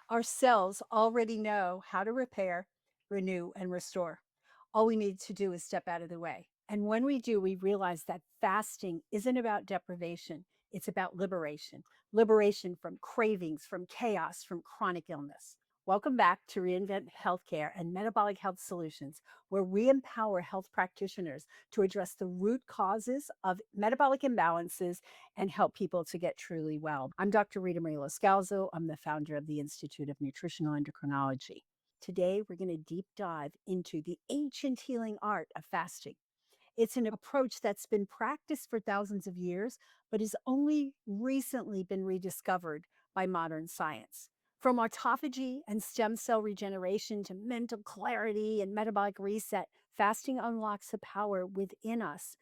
Our cells already know how to repair, renew, and restore. All we need to do is step out of the way. And when we do, we realize that fasting isn't about deprivation, it's about liberation liberation from cravings, from chaos, from chronic illness. Welcome back to Reinvent Healthcare and Metabolic Health Solutions, where we empower health practitioners to address the root causes of metabolic imbalances and help people to get truly well. I'm Dr. Rita Marie Loscalzo. I'm the founder of the Institute of Nutritional Endocrinology. Today, we're going to deep dive into the ancient healing art of fasting. It's an approach that's been practiced for thousands of years, but has only recently been rediscovered by modern science. From autophagy and stem cell regeneration to mental clarity and metabolic reset, fasting unlocks a power within us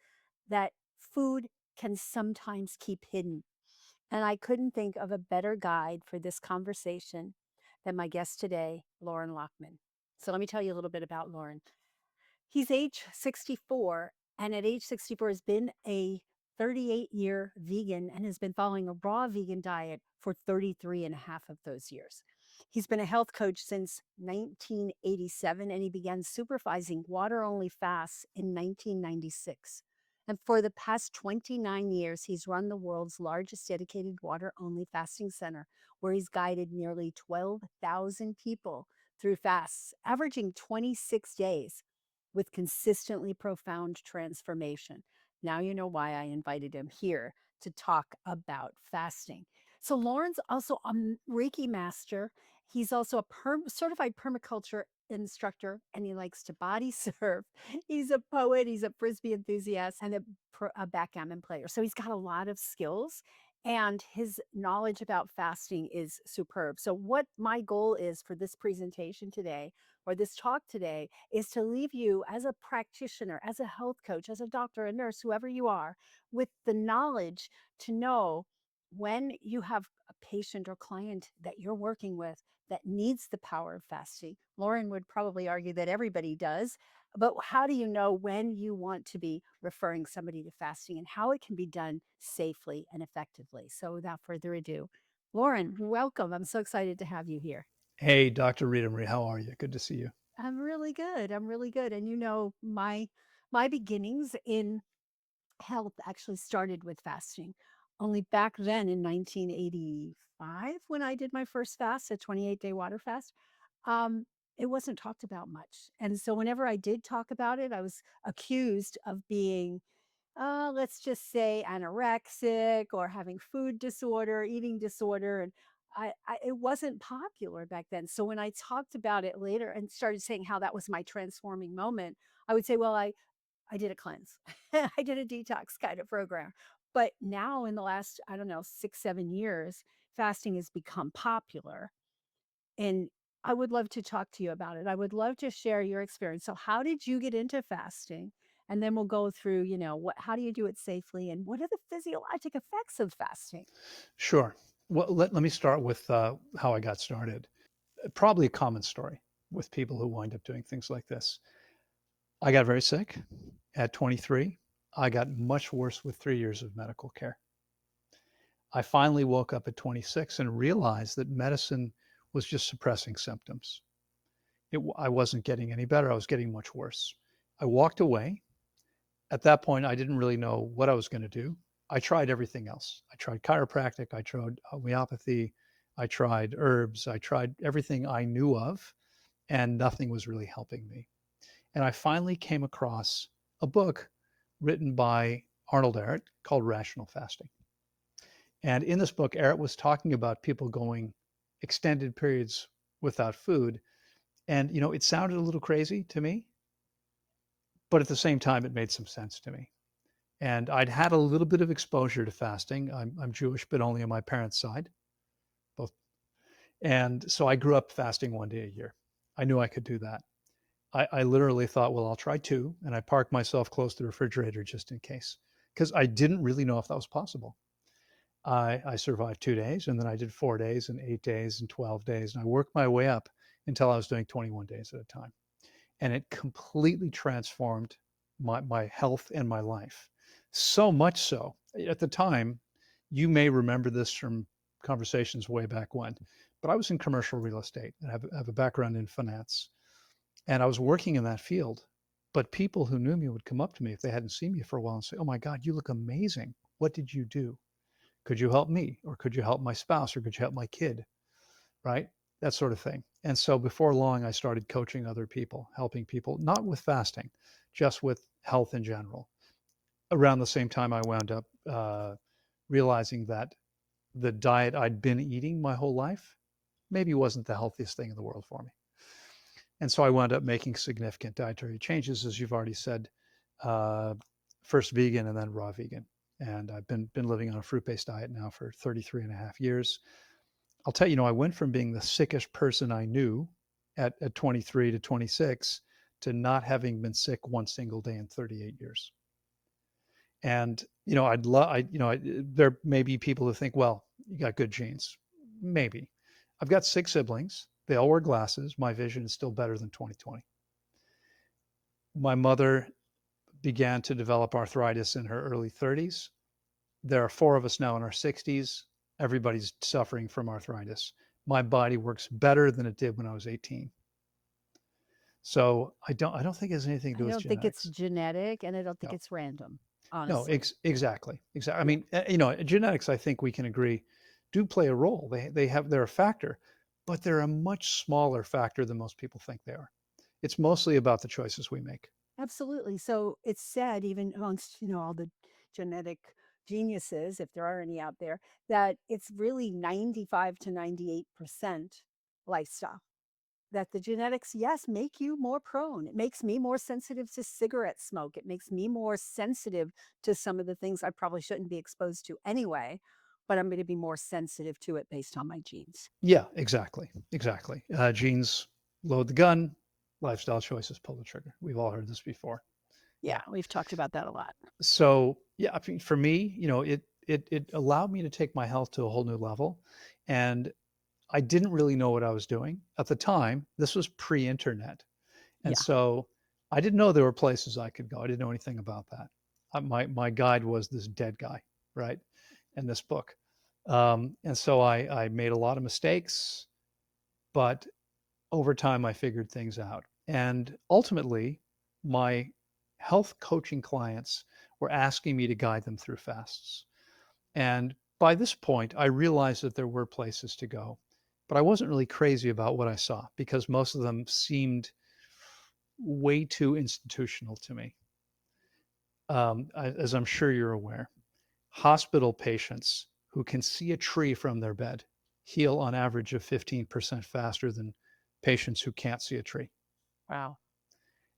that food can sometimes keep hidden. And I couldn't think of a better guide for this conversation than my guest today, Loren Lockman. So let me tell you a little bit about Loren. He's age 64, and at age 64 has been a 38-year vegan and has been following a raw vegan diet for 33 and a half of those years. He's been a health coach since 1987, and he began supervising water-only fasts in 1996. And for the past 29 years, he's run the world's largest dedicated water-only fasting center, where he's guided nearly 12,000 people through fasts, averaging 26 days with consistently profound transformation. Now you know why I invited him here to talk about fasting. So Lauren's also a Reiki master. He's also a certified permaculture instructor, and he likes to body surf. He's a poet, he's a frisbee enthusiast, and a backgammon player. So he's got a lot of skills, and his knowledge about fasting is superb. So what my goal is for this presentation today, or this talk today, is to leave you as a practitioner, as a health coach, as a doctor, a nurse, whoever you are, with the knowledge to know when you have a patient or client that you're working with that needs the power of fasting. Loren would probably argue that everybody does, but how do you know when you want to be referring somebody to fasting and how it can be done safely and effectively? So without further ado, Loren, welcome. I'm so excited to have you here. Hey, Dr. Rita Marie, how are you? Good to see you. I'm really good. I'm really good. And you know, my beginnings in health actually started with fasting. Only back then in 1985, when I did my first fast, a 28-day water fast, um, it wasn't talked about much. And so whenever I did talk about it, I was accused of being let's just say anorexic or having food disorder, eating disorder. And it wasn't popular back then. So when I talked about it later and started saying how that was my transforming moment, I would say, well, I did a cleanse. I did a detox kind of program. But now in the last, I don't know, 6, 7 years, fasting has become popular. And I would love to talk to you about it. I would love to share your experience. So how did you get into fasting? And then we'll go through, how do you do it safely and what are the physiologic effects of fasting? Sure. Well, let me start with how I got started. Probably a common story with people who wind up doing things like this. I got very sick at 23. I got much worse with 3 years of medical care. I finally woke up at 26 and realized that medicine was just suppressing symptoms. I wasn't getting any better. I was getting much worse. I walked away. At that point, I didn't really know what I was going to do. I tried everything else. I tried chiropractic, I tried homeopathy, I tried herbs, I tried everything I knew of, and nothing was really helping me. And I finally came across a book written by Arnold Ehret called Rational Fasting. And in this book, Ehret was talking about people going extended periods without food. And, it sounded a little crazy to me, but at the same time, it made some sense to me. And I'd had a little bit of exposure to fasting. I'm Jewish, but only on my parents' side, both. And so I grew up fasting 1 day a year. I knew I could do that. I literally thought, well, I'll try two. And I parked myself close to the refrigerator just in case, because I didn't really know if that was possible. I survived 2 days, and then I did 4 days and 8 days and 12 days. And I worked my way up until I was doing 21 days at a time. And it completely transformed my health and my life. So much so, at the time, you may remember this from conversations way back when, but I was in commercial real estate and have a background in finance. And I was working in that field. But people who knew me would come up to me if they hadn't seen me for a while and say, "Oh my God, you look amazing. What did you do? Could you help me? Or could you help my spouse? Or could you help my kid?" Right? That sort of thing. And so before long, I started coaching other people, helping people, not with fasting, just with health in general. Around the same time, I wound up realizing that the diet I'd been eating my whole life maybe wasn't the healthiest thing in the world for me. And so I wound up making significant dietary changes, as you've already said, uh, first vegan and then raw vegan. And I've been living on a fruit-based diet now for 33 and a half years. I'll tell you, I went from being the sickest person I knew at 23 to 26 to not having been sick one single day in 38 years. And, I'd love, there may be people who think, well, you got good genes. Maybe. I've got six siblings. They all wear glasses. My vision is still better than 20/20. My mother began to develop arthritis in her early 30s. There are four of us now in our 60s. Everybody's suffering from arthritis. My body works better than it did when I was 18. So I don't think it has anything to do I with don't think it's genetics. genetic, and I don't think No, it's random, no, honestly. exactly, exactly. I Yeah, mean, genetics. I think we can agree do play a role. They're a factor, but they're a much smaller factor than most people think they are. It's mostly about the choices we make. absolutely. So it's said, even amongst, all the genetic geniuses, if there are any out there, that it's really 95 to 98% lifestyle. That the genetics, yes, make you more prone. It makes me more sensitive to cigarette smoke. It makes me more sensitive to some of the things I probably shouldn't be exposed to anyway, but I'm going to be more sensitive to it based on my genes. Yeah, exactly, exactly. Genes load the gun, lifestyle choices pull the trigger. We've all heard this before. Yeah, Yeah. we've talked about that a lot. So yeah, I mean, for me, it allowed me to take my health to a whole new level, and I didn't really know what I was doing at the time. This was pre-internet, and Yeah. so I didn't know there were places I could go. I didn't know anything about that. My guide was this dead guy, right, in this book, and so I made a lot of mistakes, but over time I figured things out. And ultimately, my health coaching clients were asking me to guide them through fasts. And by this point, I realized that there were places to go, but I wasn't really crazy about what I saw because most of them seemed way too institutional to me. As I'm sure you're aware, hospital patients who can see a tree from their bed heal on average of 15% faster than patients who can't see a tree. Wow.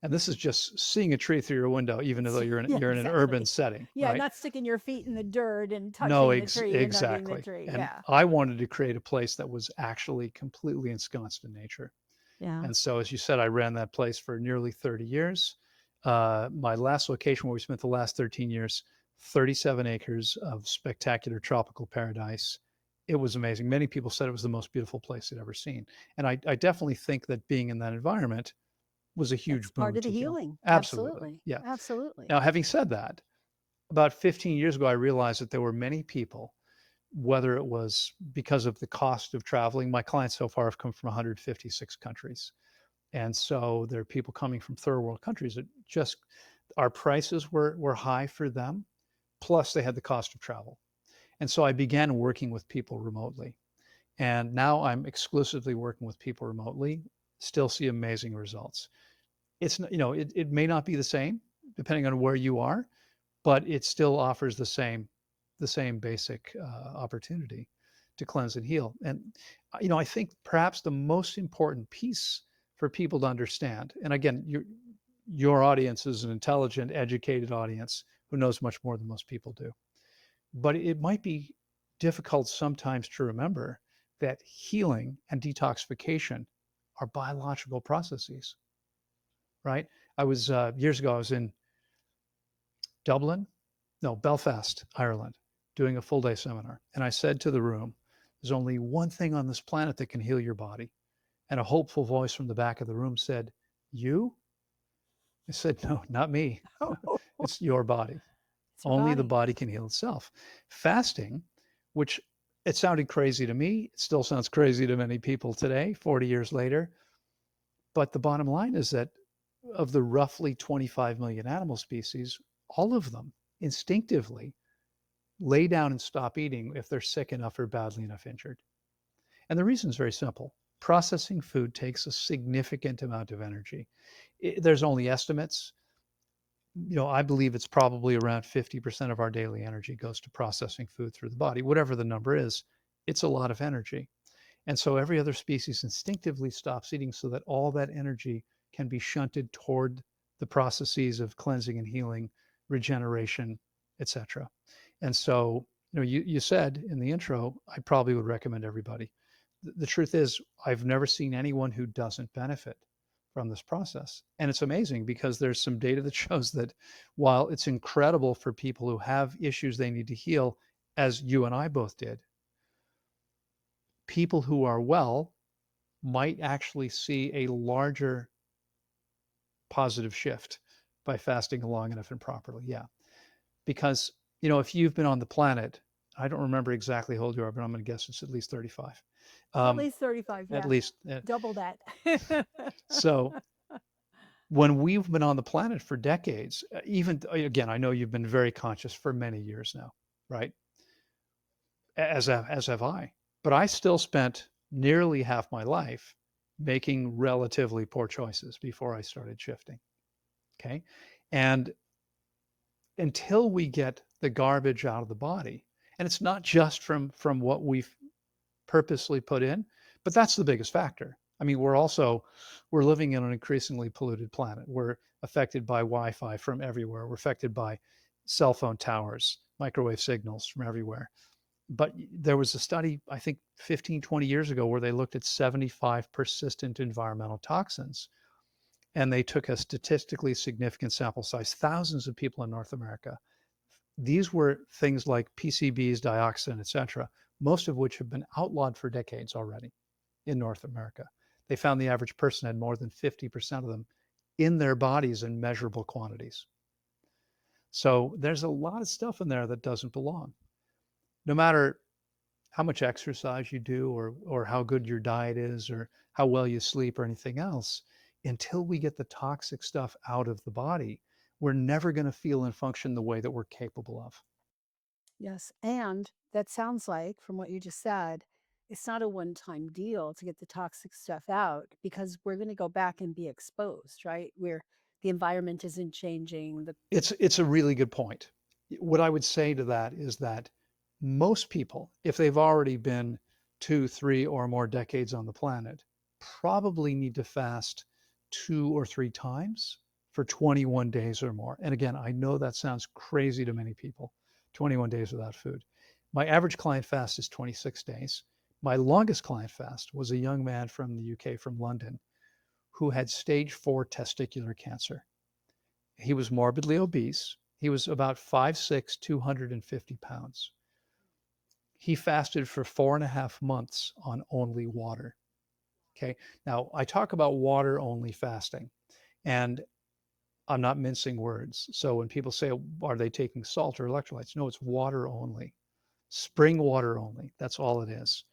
And this is just seeing a tree through your window, even though Yeah, you're in an urban exactly. setting, Yeah, right? not sticking your feet in the dirt and No, touching the tree and nugging the exactly. tree. And Yeah. I wanted to create a place that was actually completely ensconced in nature. Yeah. And so, as you said, I ran that place for nearly 30 years. My last location, where we spent the last 13 years, 37 acres of spectacular tropical paradise. It was amazing. Many people said it was the most beautiful place they'd ever seen. And I definitely think that being in that environment was a That's huge part boon of the to heal. healing. Absolutely. Absolutely. Yeah. Absolutely. Now, having said that, about 15 years ago, I realized that there were many people, whether it was because of the cost of traveling, my clients so far have come from 156 countries. And so there are people coming from third world countries that just our prices were high for them. Plus, they had the cost of travel. And so I began working with people remotely. And now I'm exclusively working with people remotely, still see amazing results. It's, it may not be the same depending on where you are, but it still offers the same basic opportunity to cleanse and heal. And I think perhaps the most important piece for people to understand, and again, your audience is an intelligent, educated audience who knows much more than most people do. But it might be difficult sometimes to remember that healing and detoxification are biological processes, right? I was years ago. I was in Dublin, no, Belfast, Ireland, doing a full day seminar. And I said to the room, there's only one thing on this planet that can heal your body. And a hopeful voice from the back of the room said, "You?" I said, "No, not me. Oh, It's your body. it's your Only the body. body can heal itself." Fasting, which It sounded crazy to me. It still sounds crazy to many people today, 40 years later. But the bottom line is that of the roughly 25 million animal species, all of them instinctively lay down and stop eating if they're sick enough or badly enough injured. And the reason is very simple. Processing food takes a significant amount of energy. There's only estimates. I believe it's probably around 50% of our daily energy goes to processing food through the body. Whatever the number is, it's a lot of energy. And so every other species instinctively stops eating so that all that energy can be shunted toward the processes of cleansing and healing, regeneration, etc. And so, you said in the intro, I probably would recommend everybody. The truth is, I've never seen anyone who doesn't benefit from this process. And it's amazing because there's some data that shows that while it's incredible for people who have issues they need to heal, as you and I both did, people who are well might actually see a larger positive shift by fasting long enough and properly. Yeah. Because, if you've been on the planet, I don't remember exactly how old you are, but I'm going to guess it's at least 35. At Um, least 35, at yeah. least. Double that. So when we've been on the planet for decades, even again, I know you've been very conscious for many years now, right? As have I. But I still spent nearly half my life making relatively poor choices before I started shifting. Okay. And until we get the garbage out of the body, and it's not just from what we've purposely put in, but that's the biggest factor. I mean, we're living in an increasingly polluted planet. We're affected by Wi-Fi from everywhere. We're affected by cell phone towers, microwave signals from everywhere. But there was a study, I think 15, 20 years ago, where they looked at 75 persistent environmental toxins, and they took a statistically significant sample size, thousands of people in North America. These were things like PCBs, dioxin, etc., most of which have been outlawed for decades already in North America. They found the average person had more than 50% of them in their bodies in measurable quantities. So there's a lot of stuff in there that doesn't belong. No matter how much exercise you do or how good your diet is or how well you sleep or anything else, until we get the toxic stuff out of the body, we're never going to feel and function the way that we're capable of. Yes, and that sounds like, from what you just said, it's not a one-time deal to get the toxic stuff out because we're going to go back and be exposed, right? Where the environment isn't changing. It's a really good point. What I would say to that is that most people, if they've already been 2, 3, or more decades on the planet, probably need to fast 2 or 3 times for 21 days or more. And again, I know that sounds crazy to many people, 21 days without food. My average client fast is 26 days. My longest client fast was a young man from the UK, from London, who had stage 4 testicular cancer. He was morbidly obese. He was about 5'6", 250 pounds. He fasted for 4.5 months on only water. Okay. Now, I talk about water only fasting, and I'm not mincing words. So when people say, are they taking salt or electrolytes? No, it's water only, spring water only. That's all it is.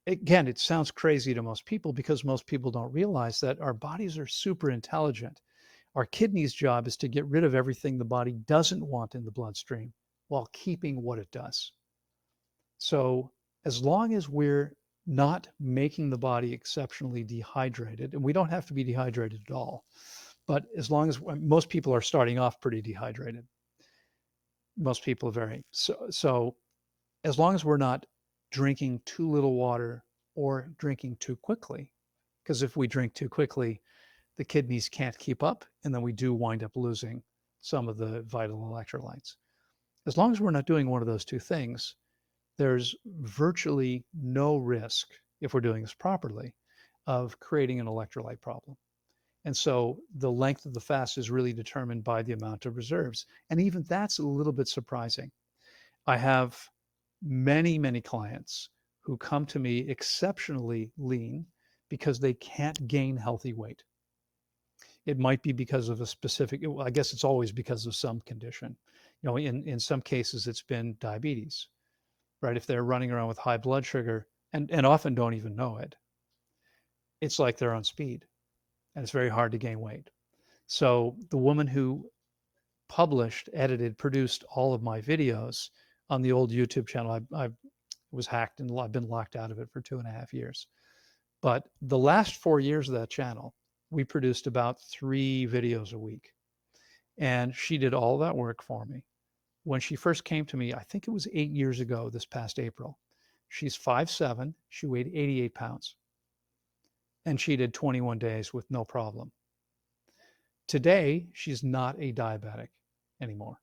Again, it sounds crazy to most people because most people don't realize that our bodies are super intelligent. Our kidney's job is to get rid of everything the body doesn't want in the bloodstream while keeping what it does. So, as long as we're not making the body exceptionally dehydrated, and we don't have to be dehydrated at all, but as long as most people are starting off pretty dehydrated, most people are very so as long as we're not drinking too little water or drinking too quickly, because if we drink too quickly, the kidneys can't keep up, and then we do wind up losing some of the vital electrolytes. As long as we're not doing one of those two things, there's virtually no risk, if we're doing this properly, of creating an electrolyte problem. And so the length of the fast is really determined by the amount of reserves. And even that's a little bit surprising. I have many, many clients who come to me exceptionally lean because they can't gain healthy weight. It might be because of a specific, well, I guess it's always because of some condition. In some cases, it's been diabetes. right? If they're running around with high blood sugar and often don't even know it, it's like they're on speed and it's very hard to gain weight. So the woman who published, edited, produced all of my videos on the old YouTube channel, I was hacked and I've been locked out of it for 2.5 years. But the last 4 years of that channel, we produced about 3 videos a week. And she did all that work for me. When she first came to me, I think it was 8 years ago this past April. She's 5'7, she weighed 88 pounds, and she did 21 days with no problem. Today, she's not a diabetic anymore.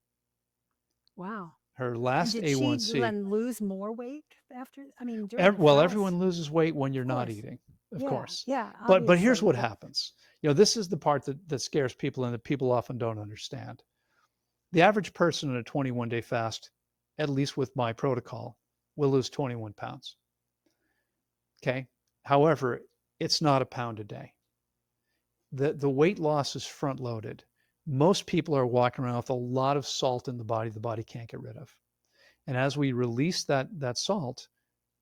Wow. Her And last did she A1C, then lose more weight after? I mean, during a well, fast, everyone loses weight when of you're not course. eating, of Yeah, course. yeah, But here's obviously. what But happens. This is the part that scares people and that people often don't understand. The average person in a 21-day fast, at least with my protocol, will lose 21 pounds. Okay. However, it's not a pound a day. The weight loss is front loaded. Most people are walking around with a lot of salt in the body can't get rid of. And as we release that salt,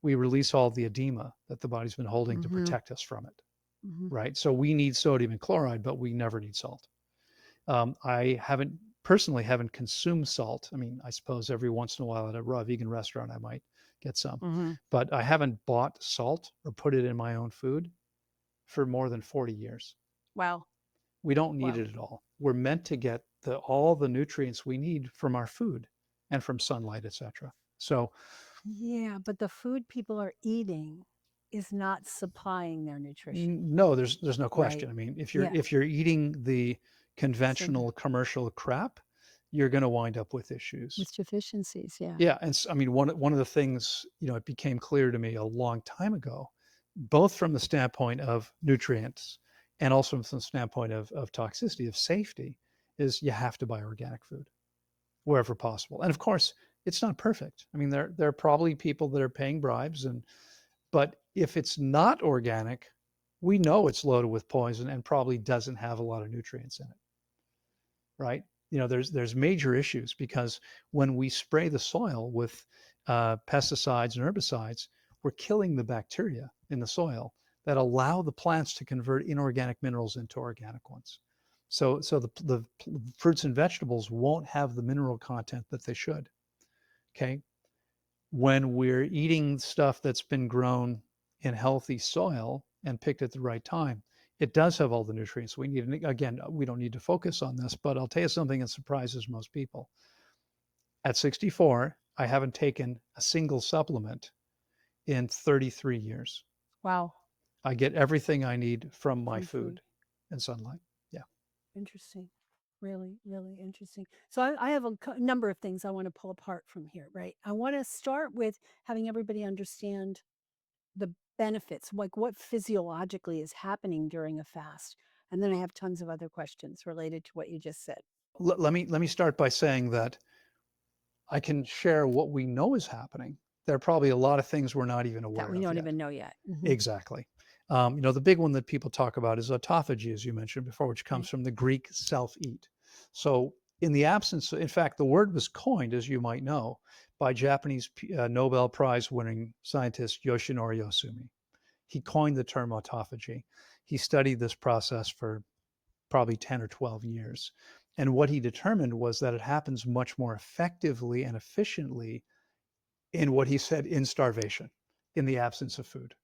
we release all the edema that the body's been holding to hmm protect us from it. hmm Right. So we need sodium and chloride, but we never need salt. I haven't consumed salt. I mean, I suppose every once in a while at a raw vegan restaurant, I might get some, hmm but I haven't bought salt or put it in my own food for more than 40 years. Wow. We don't need Wow. it at all. We're meant to get all the nutrients we need from our food and from sunlight, etc. So Yeah, but the food people are eating is not supplying their nutrition, no, there's no right? question. I mean, Yeah. if you're eating the Synth conventional commercial crap, you're going to wind up with issues. with deficiencies. Yeah. Yeah, and I mean, one of the things, it became clear to me a long time ago, both from the standpoint of nutrients and also from the standpoint of toxicity, of safety, is you have to buy organic food wherever possible. And of course, it's not perfect. I mean, there are probably people that are paying bribes, but if it's not organic, we know it's loaded with poison and probably doesn't have a lot of nutrients in it, right? There's major issues because when we spray the soil with pesticides and herbicides, we're killing the bacteria in the soil that allow the plants to convert inorganic minerals into organic ones. So the fruits and vegetables won't have the mineral content that they should. Okay, when we're eating stuff that's been grown in healthy soil and picked at the right time, it does have all the nutrients we need. And again, we don't need to focus on this, but I'll tell you something that surprises most people. At 64, I haven't taken a single supplement in 33 years. Wow. I get everything I need from my From food. food and sunlight. Yeah. Interesting. Really, really interesting. So I have a number of things I want to pull apart from here, right? I want to start with having everybody understand the benefits, like what physiologically is happening during a fast. And then I have tons of other questions related to what you just said Let me start by saying that I can share what we know is happening. There are probably a lot of things we're not even that aware we of don't yet. even know yet. Exactly. The big one that people talk about is autophagy, as you mentioned before, which comes Right. from the Greek self-eat. So, in the absence, in fact, the word was coined, as you might know, by Japanese Nobel Prize winning scientist Yoshinori Ohsumi. He coined the term autophagy. He studied this process for probably 10 or 12 years. And what he determined was that it happens much more effectively and efficiently in what he said in starvation, in the absence of food.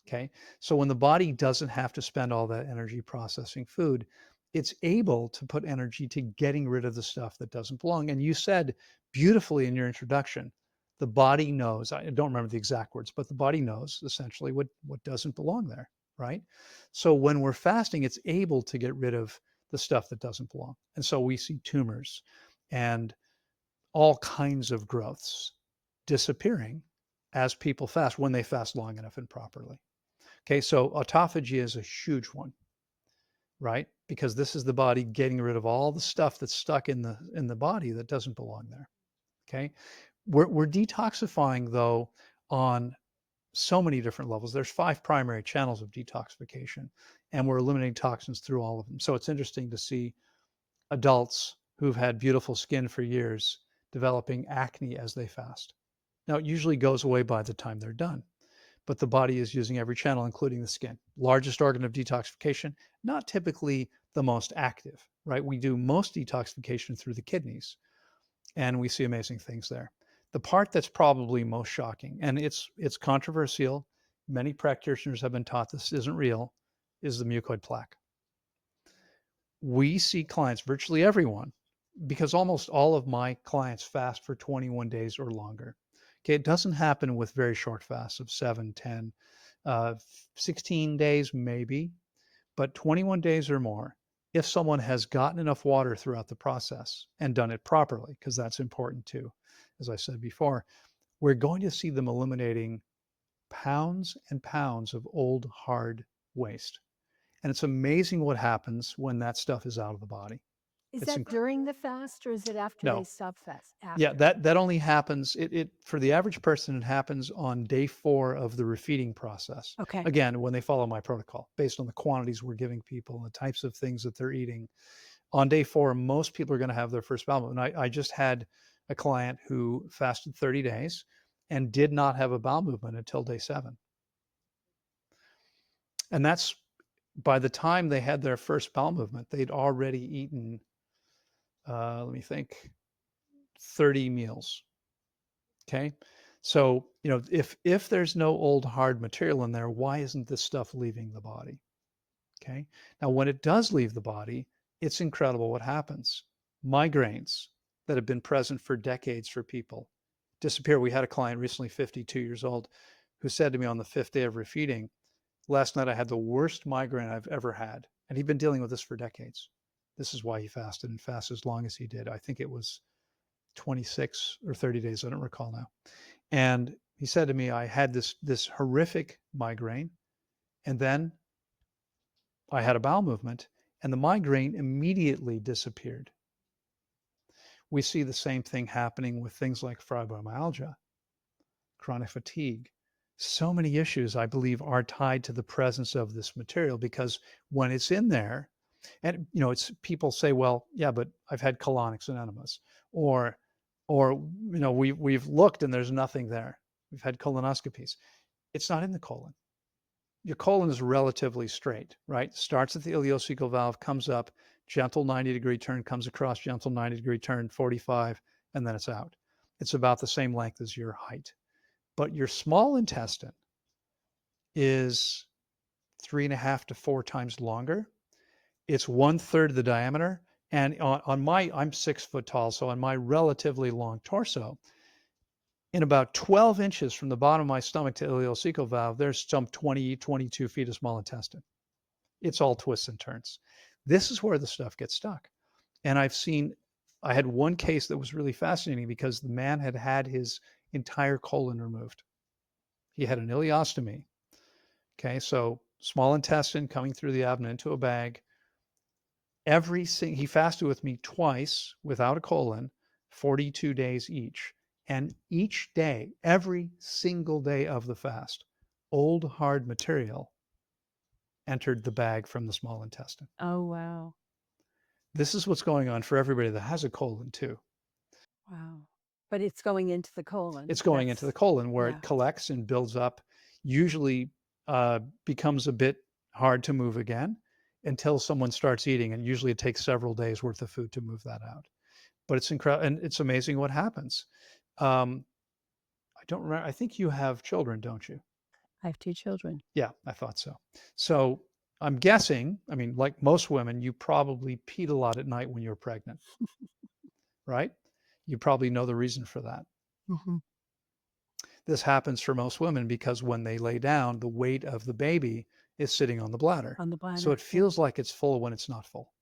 Okay. So when the body doesn't have to spend all that energy processing food, it's able to put energy to getting rid of the stuff that doesn't belong. And you said beautifully in your introduction, the body knows, I don't remember the exact words, but the body knows essentially what doesn't belong there. Right. So when we're fasting, it's able to get rid of the stuff that doesn't belong. And so we see tumors and all kinds of growths disappearing as people fast when they fast long enough and properly. Okay, so autophagy is a huge one, right? Because this is the body getting rid of all the stuff that's stuck in the body that doesn't belong there. Okay, we're detoxifying though on so many different levels. There's 5 primary channels of detoxification, and we're eliminating toxins through all of them. So it's interesting to see adults who've had beautiful skin for years developing acne as they fast. Now, it usually goes away by the time they're done, but the body is using every channel, including the skin. Largest organ of detoxification, not typically the most active, right? We do most detoxification through the kidneys, and we see amazing things there. The part that's probably most shocking, and it's controversial, many practitioners have been taught this isn't real, is the mucoid plaque. We see clients, virtually everyone, because almost all of my clients fast for 21 days or longer. Okay, it doesn't happen with very short fasts of 7, 10, 16 days maybe, but 21 days or more. If someone has gotten enough water throughout the process and done it properly, because that's important too, as I said before, we're going to see them eliminating pounds and pounds of old, hard waste. And it's amazing what happens when that stuff is out of the body. Is It's that incredible. during the fast or is it after they No, stop fast? yeah, After. that only happens. It for the average person, it happens on day 4 of the refeeding process. Okay. Again, when they follow my protocol, based on the quantities we're giving people, and the types of things that they're eating. On day 4, most people are going to have their first bowel movement. I just had a client who fasted 30 days and did not have a bowel movement until day 7, and that's by the time they had their first bowel movement, they'd already eaten. Let me think, 30 meals. Okay. So, if there's no old hard material in there, why isn't this stuff leaving the body? Okay. Now, when it does leave the body, it's incredible what happens. Migraines that have been present for decades for people disappear. We had a client recently, 52 years old, who said to me on the 5th day of refeeding, last night I had the worst migraine I've ever had. And he'd been dealing with this for decades. This is why he fasted and fasted as long as he did. I think it was 26 or 30 days. I don't recall now. And he said to me, I had this horrific migraine, and then I had a bowel movement, and the migraine immediately disappeared. We see the same thing happening with things like fibromyalgia, chronic fatigue. So many issues, I believe, are tied to the presence of this material because when it's in there, and it's people say, well, yeah, but I've had colonics and enemas, or we've looked and there's nothing there. We've had colonoscopies. It's not in the colon. Your colon is relatively straight, right? Starts at the ileocecal valve, comes up, gentle 90-degree turn, comes across, gentle 90-degree turn, 45, and then it's out. It's about the same length as your height. But your small intestine is 3.5 to 4 times longer. It's 1/3 the diameter. And I'm 6 foot tall, so on my relatively long torso, in about 12 inches from the bottom of my stomach to ileocecal valve, there's some 20, 22 feet of small intestine. It's all twists and turns. This is where the stuff gets stuck. And I had one case that was really fascinating because the man had had his entire colon removed. He had an ileostomy. Okay, so small intestine coming through the abdomen into a bag. He fasted with me twice without a colon, 42 days each. And each day, every single day of the fast, old hard material entered the bag from the small intestine. Oh, wow. This is what's going on for everybody that has a colon too. Wow. But it's going into the colon. It's going into the colon where Yeah. it collects and builds up, usually becomes a bit hard to move again until someone starts eating. And usually it takes several days worth of food to move that out. But it's incredible. And it's amazing what happens. Um, I don't remember. I think you have children, don't you? I have 2 children. Yeah, I thought so. So I'm guessing, I mean, like most women, you probably peed a lot at night when you were pregnant, right? You probably know the reason for that. Mhm. This happens for most women because when they lay down, the weight of the baby is sitting on the bladder. On the So bladder. it Yep. feels like it's full when it's not full.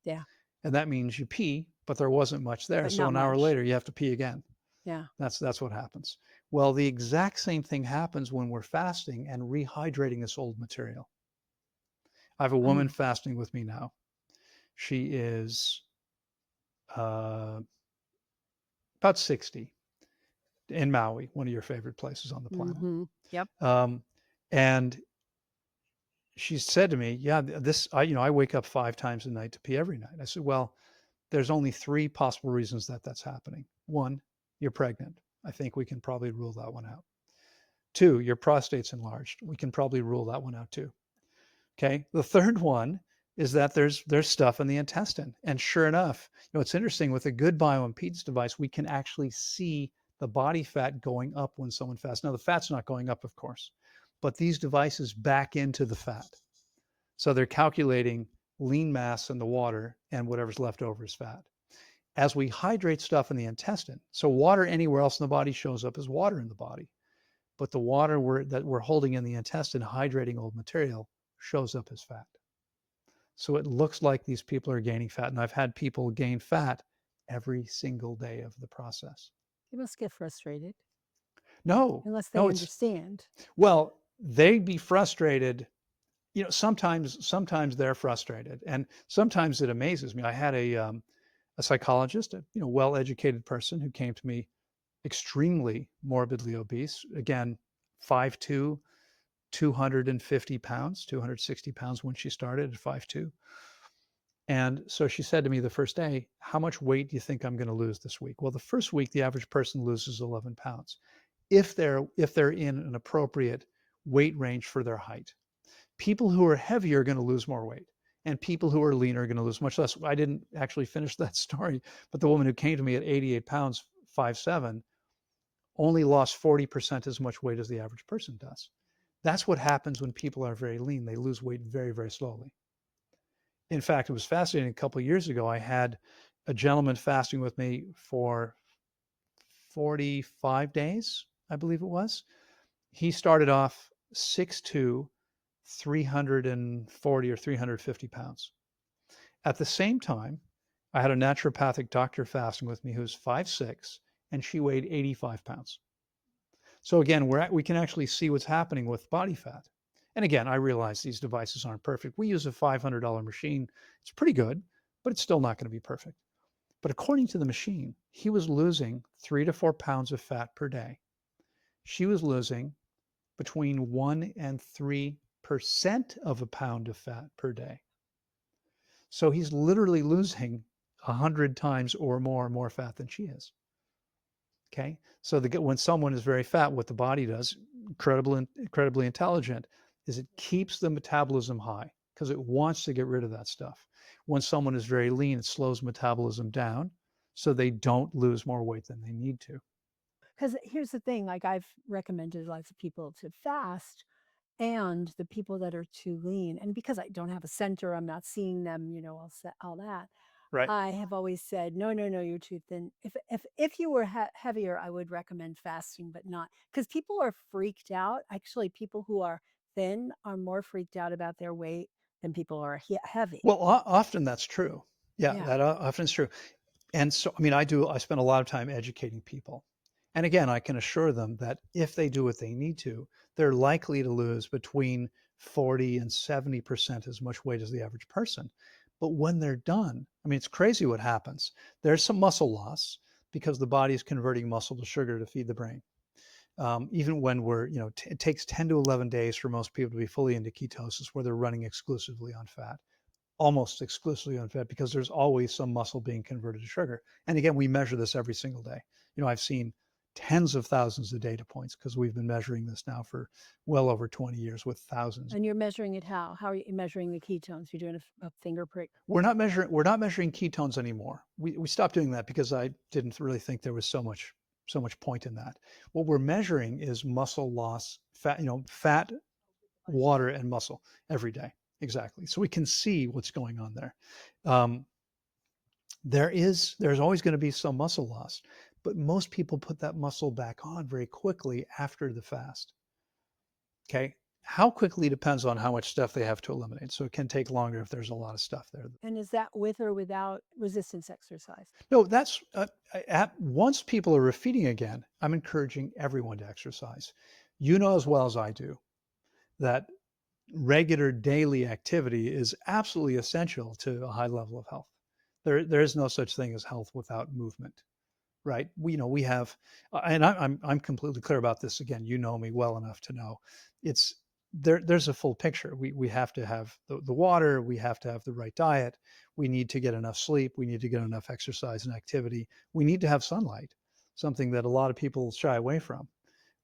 Yeah. And that means you pee, but there wasn't much there. But So not an hour much. later, you have to pee again. Yeah. That's what happens. Well, the exact same thing happens when we're fasting and rehydrating this old material. I have a woman Oh. fasting with me now. She is uh, about 60 in Maui, one of your favorite places on the planet. Mhm. Yep. Um, and she said to me, "Yeah, I wake up 5 times a night to pee every night." I said, "Well, there's only 3 possible reasons that that's happening. One, you're pregnant. I think we can probably rule that one out. Two, your prostate's enlarged. We can probably rule that one out too. Okay. The third one is that there's stuff in the intestine. And sure enough, it's interesting with a good bioimpedance device, we can actually see the body fat going up when someone fasts. Now the fat's not going up, of course, but these devices back into the fat. So they're calculating lean mass in the water and whatever's left over is fat. As we hydrate stuff in the intestine, so water anywhere else in the body shows up as water in the body, but the water that we're holding in the intestine, hydrating old material, shows up as fat. So it looks like these people are gaining fat. And I've had people gain fat every single day of the process. You must get frustrated No, unless they no, it's, understand. well, they'd be frustrated. Sometimes they're frustrated. And sometimes it amazes me. I had a psychologist, a well-educated person who came to me extremely morbidly obese. Again, 5'2", 250 pounds, 260 pounds when she started at 5'2". And so she said to me the first day, how much weight do you think I'm going to lose this week? Well, the first week, the average person loses 11 pounds if they're in an appropriate weight range for their height. People who are heavier are going to lose more weight, and people who are leaner are going to lose much less. I didn't actually finish that story, but the woman who came to me at 88 pounds, 5'7", only lost 40% as much weight as the average person does. That's what happens when people are very lean. They lose weight very, very slowly. In fact, it was fascinating. A couple of years ago, I had a gentleman fasting with me for 45 days, I believe it was. He started off 6'2", 340 or 350 pounds. At the same time, I had a naturopathic doctor fasting with me who's 5'6", and she weighed 85 pounds. So again, we can actually see what's happening with body fat. And again, I realize these devices aren't perfect. We use a $500 machine. It's pretty good, but it's still not going to be perfect. But according to the machine, he was losing 3 to 4 pounds of fat per day. She was losing between 1 and 3% of a pound of fat per day. So he's literally losing 100 times or more fat than she is. Okay. So when someone is very fat, what the body does, incredibly intelligent, is it keeps the metabolism high because it wants to get rid of that stuff. When someone is very lean, it slows metabolism down so they don't lose more weight than they need to. Because here's the thing, like I've recommended lots of people to fast, and the people that are too lean, and because I don't have a center, I'm not seeing them, all that. Right. I have always said, no, no, no, you're too thin. If you were heavier, I would recommend fasting, but not because people are freaked out. Actually, people who are thin are more freaked out about their weight than people who are heavy. Well, often that's true. Yeah, Yeah. that often is true. And so, I mean, I spend a lot of time educating people. And again, I can assure them that if they do what they need to, they're likely to lose between 40 and 70% as much weight as the average person. But when they're done, I mean, it's crazy what happens. There's some muscle loss because the body is converting muscle to sugar to feed the brain. Even when it takes 10 to 11 days for most people to be fully into ketosis where they're running exclusively on fat, almost exclusively on fat, because there's always some muscle being converted to sugar. And again, we measure this every single day. I've seen tens of thousands of data points because we've been measuring this now for well over 20 years with thousands. And you're measuring it how? How are you measuring the ketones? You're doing a finger prick? We're not measuring ketones anymore. We stopped doing that because I didn't really think there was so much point in that. What we're measuring is muscle loss, fat, water, and muscle every day. Exactly. So we can see what's going on there. Um, there's always going to be some muscle loss, but most people put that muscle back on very quickly after the fast. Okay. How quickly depends on how much stuff they have to eliminate. So it can take longer if there's a lot of stuff there. And is that with or without resistance exercise? No, that's once people are feeding again, I'm encouraging everyone to exercise. You know as well as I do that regular daily activity is absolutely essential to a high level of health. There is no such thing as health without movement, right? We have, and I'm completely clear about this. Again, you know me well enough to know it's there's a full picture. We have to have the water, we have to have the right diet, we need to get enough sleep, we need to get enough exercise and activity, we need to have sunlight. something that a lot of people shy away from.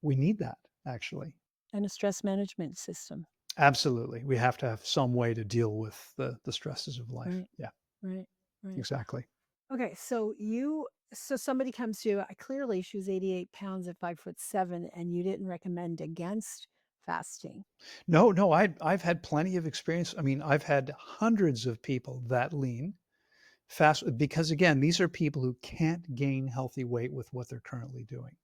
We need that, actually. And a stress management system. Absolutely. We have to have some way to deal with the stresses of life. Right. Yeah, Right. Right. exactly. Okay. So somebody comes to you, clearly she was 88 pounds at 5'7", and you didn't recommend against fasting. No, no, I've had plenty of experience. I mean, I've had hundreds of people that lean fast because again, these are people who can't gain healthy weight with what they're currently doing.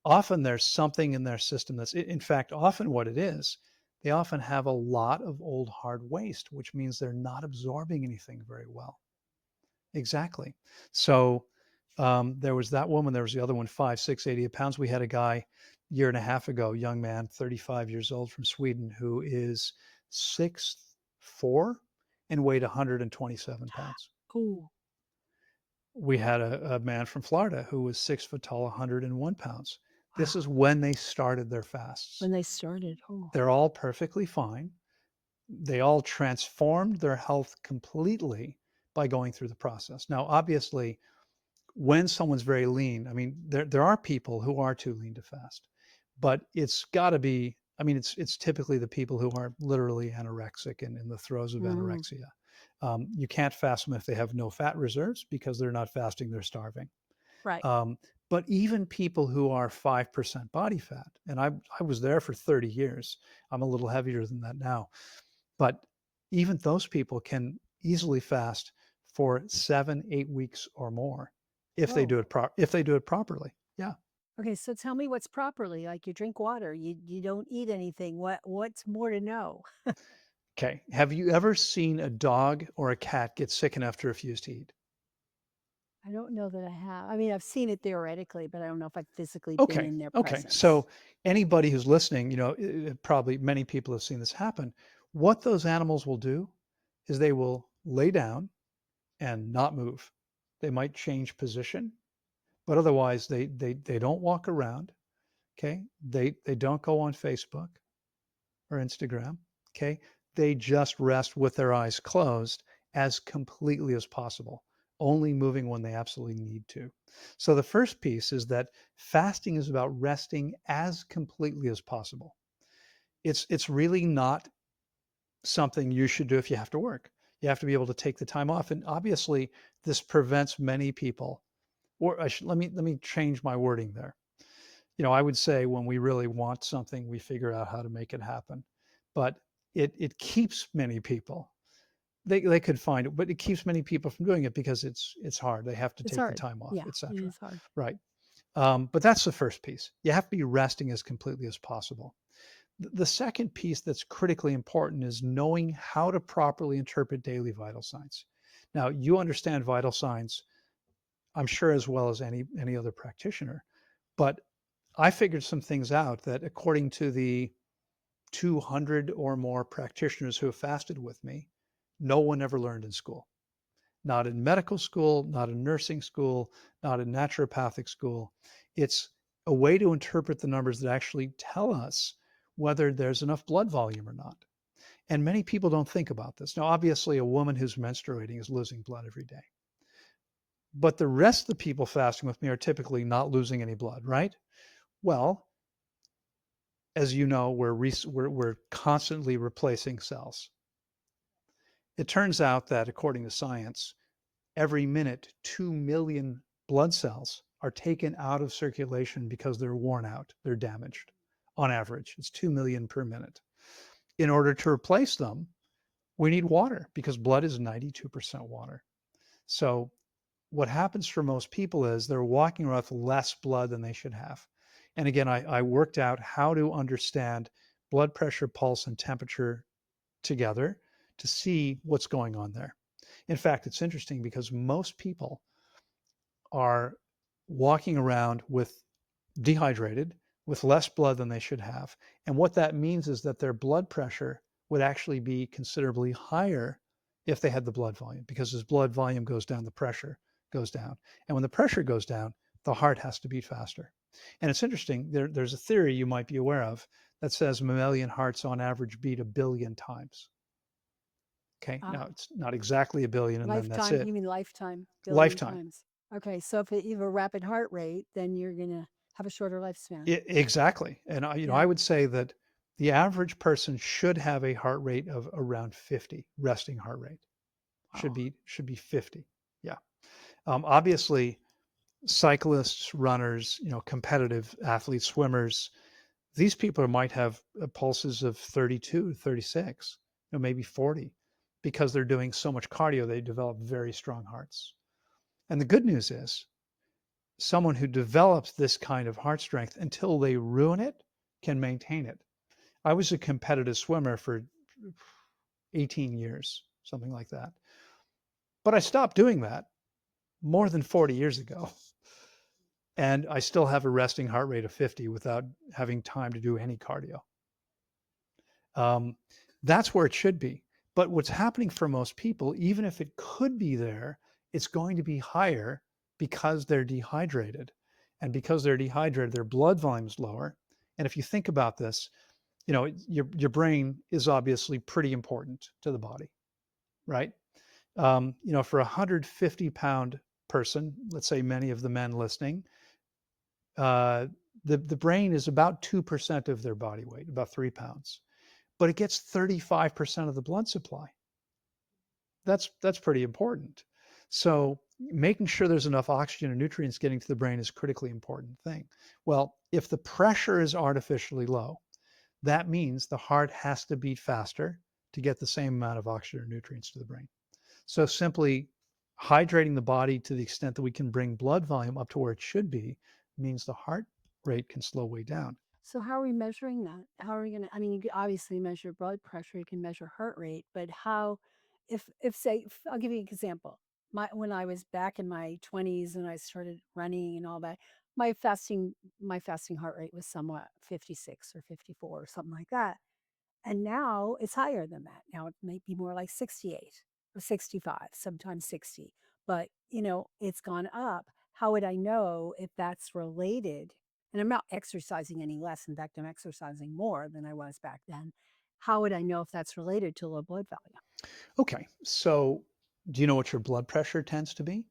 Often there's something in their system that's in fact, often what it is, they often have a lot of old hard waste, which means they're not absorbing anything very well. Exactly. So there was that woman, there was the other one, 5'6", 88 pounds. We had a guy year and a half ago, young man, 35 years old from Sweden, who is 6'4" and weighed 127 pounds. Oh, We had a man from Florida who was 6 foot tall, 101 pounds. This wow. is when they started their fasts. When they started. Oh, They're all perfectly fine. They all transformed their health completely by going through the process. Now, obviously, when someone's very lean, I mean, there are people who are too lean to fast, but it's got to be. I mean, it's typically the people who are literally anorexic and in the throes of mm, anorexia. You can't fast them if they have no fat reserves because they're not fasting; they're starving. right. Um, but even people who are 5% body fat, and I was there for 30 years. I'm a little heavier than that now, but even those people can easily fast for 7, 8 weeks or more if they Whoa. do if they do it properly. Yeah. Okay, so tell me what's properly. Like you drink water, you don't eat anything. What's more to know? Okay. Have you ever seen a dog or a cat get sick enough to refuse to eat? I don't know that I have. I mean, I've seen it theoretically, but I don't know if I've physically been Okay. in their Okay. presence. So anybody who's listening, probably many people have seen this happen. What those animals will do is they will lay down and not move. They might change position, but otherwise they don't walk around. Okay. They don't go on Facebook or Instagram. Okay. They just rest with their eyes closed as completely as possible, only moving when they absolutely need to. So the first piece is that fasting is about resting as completely as possible. It's really not something you should do if you have to work. You have to be able to take the time off. And obviously, this prevents many people, or let me change my wording there. I would say when we really want something, we figure out how to make it happen. But it keeps many people. They could find it, but it keeps many people from doing it because it's hard. They have to It's take the hard. time off, Yeah, it etc. is hard. Right. But that's the first piece. You have to be resting as completely as possible. The second piece that's critically important is knowing how to properly interpret daily vital signs. Now, you understand vital signs, I'm sure, as well as any other practitioner, but I figured some things out that according to the 200 or more practitioners who have fasted with me, no one ever learned in school. Not in medical school, not in nursing school, not in naturopathic school. It's a way to interpret the numbers that actually tell us whether there's enough blood volume or not. And many people don't think about this. Now, obviously, a woman who's menstruating is losing blood every day. But the rest of the people fasting with me are typically not losing any blood, right? Well, as you know, we're constantly replacing cells. It turns out that according to science, every minute 2 million blood cells are taken out of circulation because they're worn out, they're damaged. On average, it's 2 million per minute. In order to replace them, we need water because blood is 92% water. So what happens for most people is they're walking around with less blood than they should have. And again, I worked out how to understand blood pressure, pulse, and temperature together to see what's going on there. In fact, it's interesting because most people are walking around with dehydrated, with less blood than they should have. And what that means is that their blood pressure would actually be considerably higher if they had the blood volume, because as blood volume goes down, the pressure goes down. And when the pressure goes down, the heart has to beat faster. And it's interesting, there's a theory you might be aware of that says mammalian hearts on average beat 1 billion times. Okay, now Ah, it's not exactly 1 billion, and then that's lifetime. it. You mean lifetime? Billion Lifetime. times. Okay, so if you have a rapid heart rate, then you're gonna have a shorter lifespan. Exactly. And Yeah. I would say that the average person should have a heart rate of around 50, resting heart rate. Wow. Should be 50. Yeah. Obviously, cyclists, runners, competitive athletes, swimmers, these people might have pulses of 32, 36, maybe 40, because they're doing so much cardio, they develop very strong hearts. And the good news is, someone who develops this kind of heart strength until they ruin it can maintain it. I was a competitive swimmer for 18 years, something like that. But I stopped doing that more than 40 years ago. And I still have a resting heart rate of 50 without having time to do any cardio. Um, that's where it should be. But what's happening for most people, even if it could be there, it's going to be higher because they're dehydrated. And because they're dehydrated, their blood volume is lower. And if you think about this, your brain is obviously pretty important to the body, right? For a 150-pound person, let's say many of the men listening, uh, the brain is about 2% of their body weight, about 3 pounds, but it gets 35% of the blood supply. That's pretty important. So making sure there's enough oxygen and nutrients getting to the brain is a critically important thing. Well, if the pressure is artificially low, that means the heart has to beat faster to get the same amount of oxygen or nutrients to the brain. So simply hydrating the body to the extent that we can bring blood volume up to where it should be means the heart rate can slow way down. So how are we measuring that? How are we gonna? I mean, you can obviously measure blood pressure. You can measure heart rate, but how? If say, I'll give you an example. When I was back in my 20s and I started running and all that, my fasting heart rate was somewhat 56 or 54 or something like that. And now it's higher than that. Now it may be more like 68 or 65, sometimes 60. But, it's gone up. How would I know if that's related? And I'm not exercising any less. In fact, I'm exercising more than I was back then. How would I know if that's related to low blood value? Okay, so do you know what your blood pressure tends to be?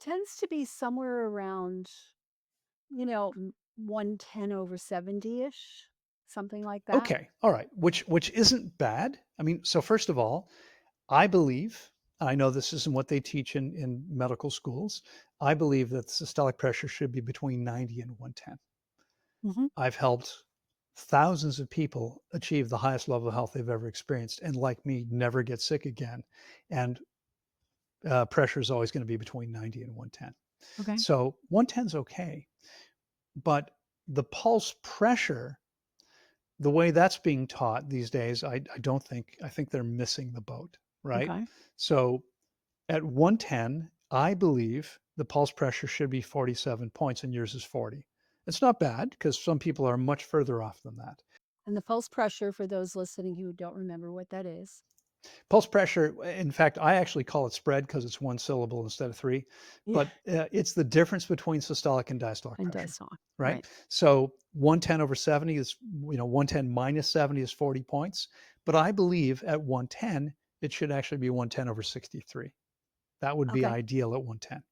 Tends to be somewhere around, 110 over 70 ish, something like that. Okay, all right, which isn't bad. I mean, so first of all, I believe, and I know this isn't what they teach in medical schools. I believe that systolic pressure should be between 90 and 110. Hmm. I've helped thousands of people achieve the highest level of health they've ever experienced, and like me, never get sick again. And pressure is always going to be between 90 and 110. Okay. So 110 is okay, but the pulse pressure, the way that's being taught these days, I don't think, I think they're missing the boat, right? Okay. So at 110, I believe the pulse pressure should be 47 points and yours is 40. It's not bad because some people are much further off than that. And the pulse pressure, for those listening who don't remember what that is. Pulse pressure, in fact, I actually call it spread because it's one syllable instead of three, Yeah. but it's the difference between systolic and diastolic And pressure, diastolic. right? Right. So 110 over 70 is, 110 minus 70 is 40 points. But I believe at 110, it should actually be 110 over 63. That would be Okay. ideal at 110.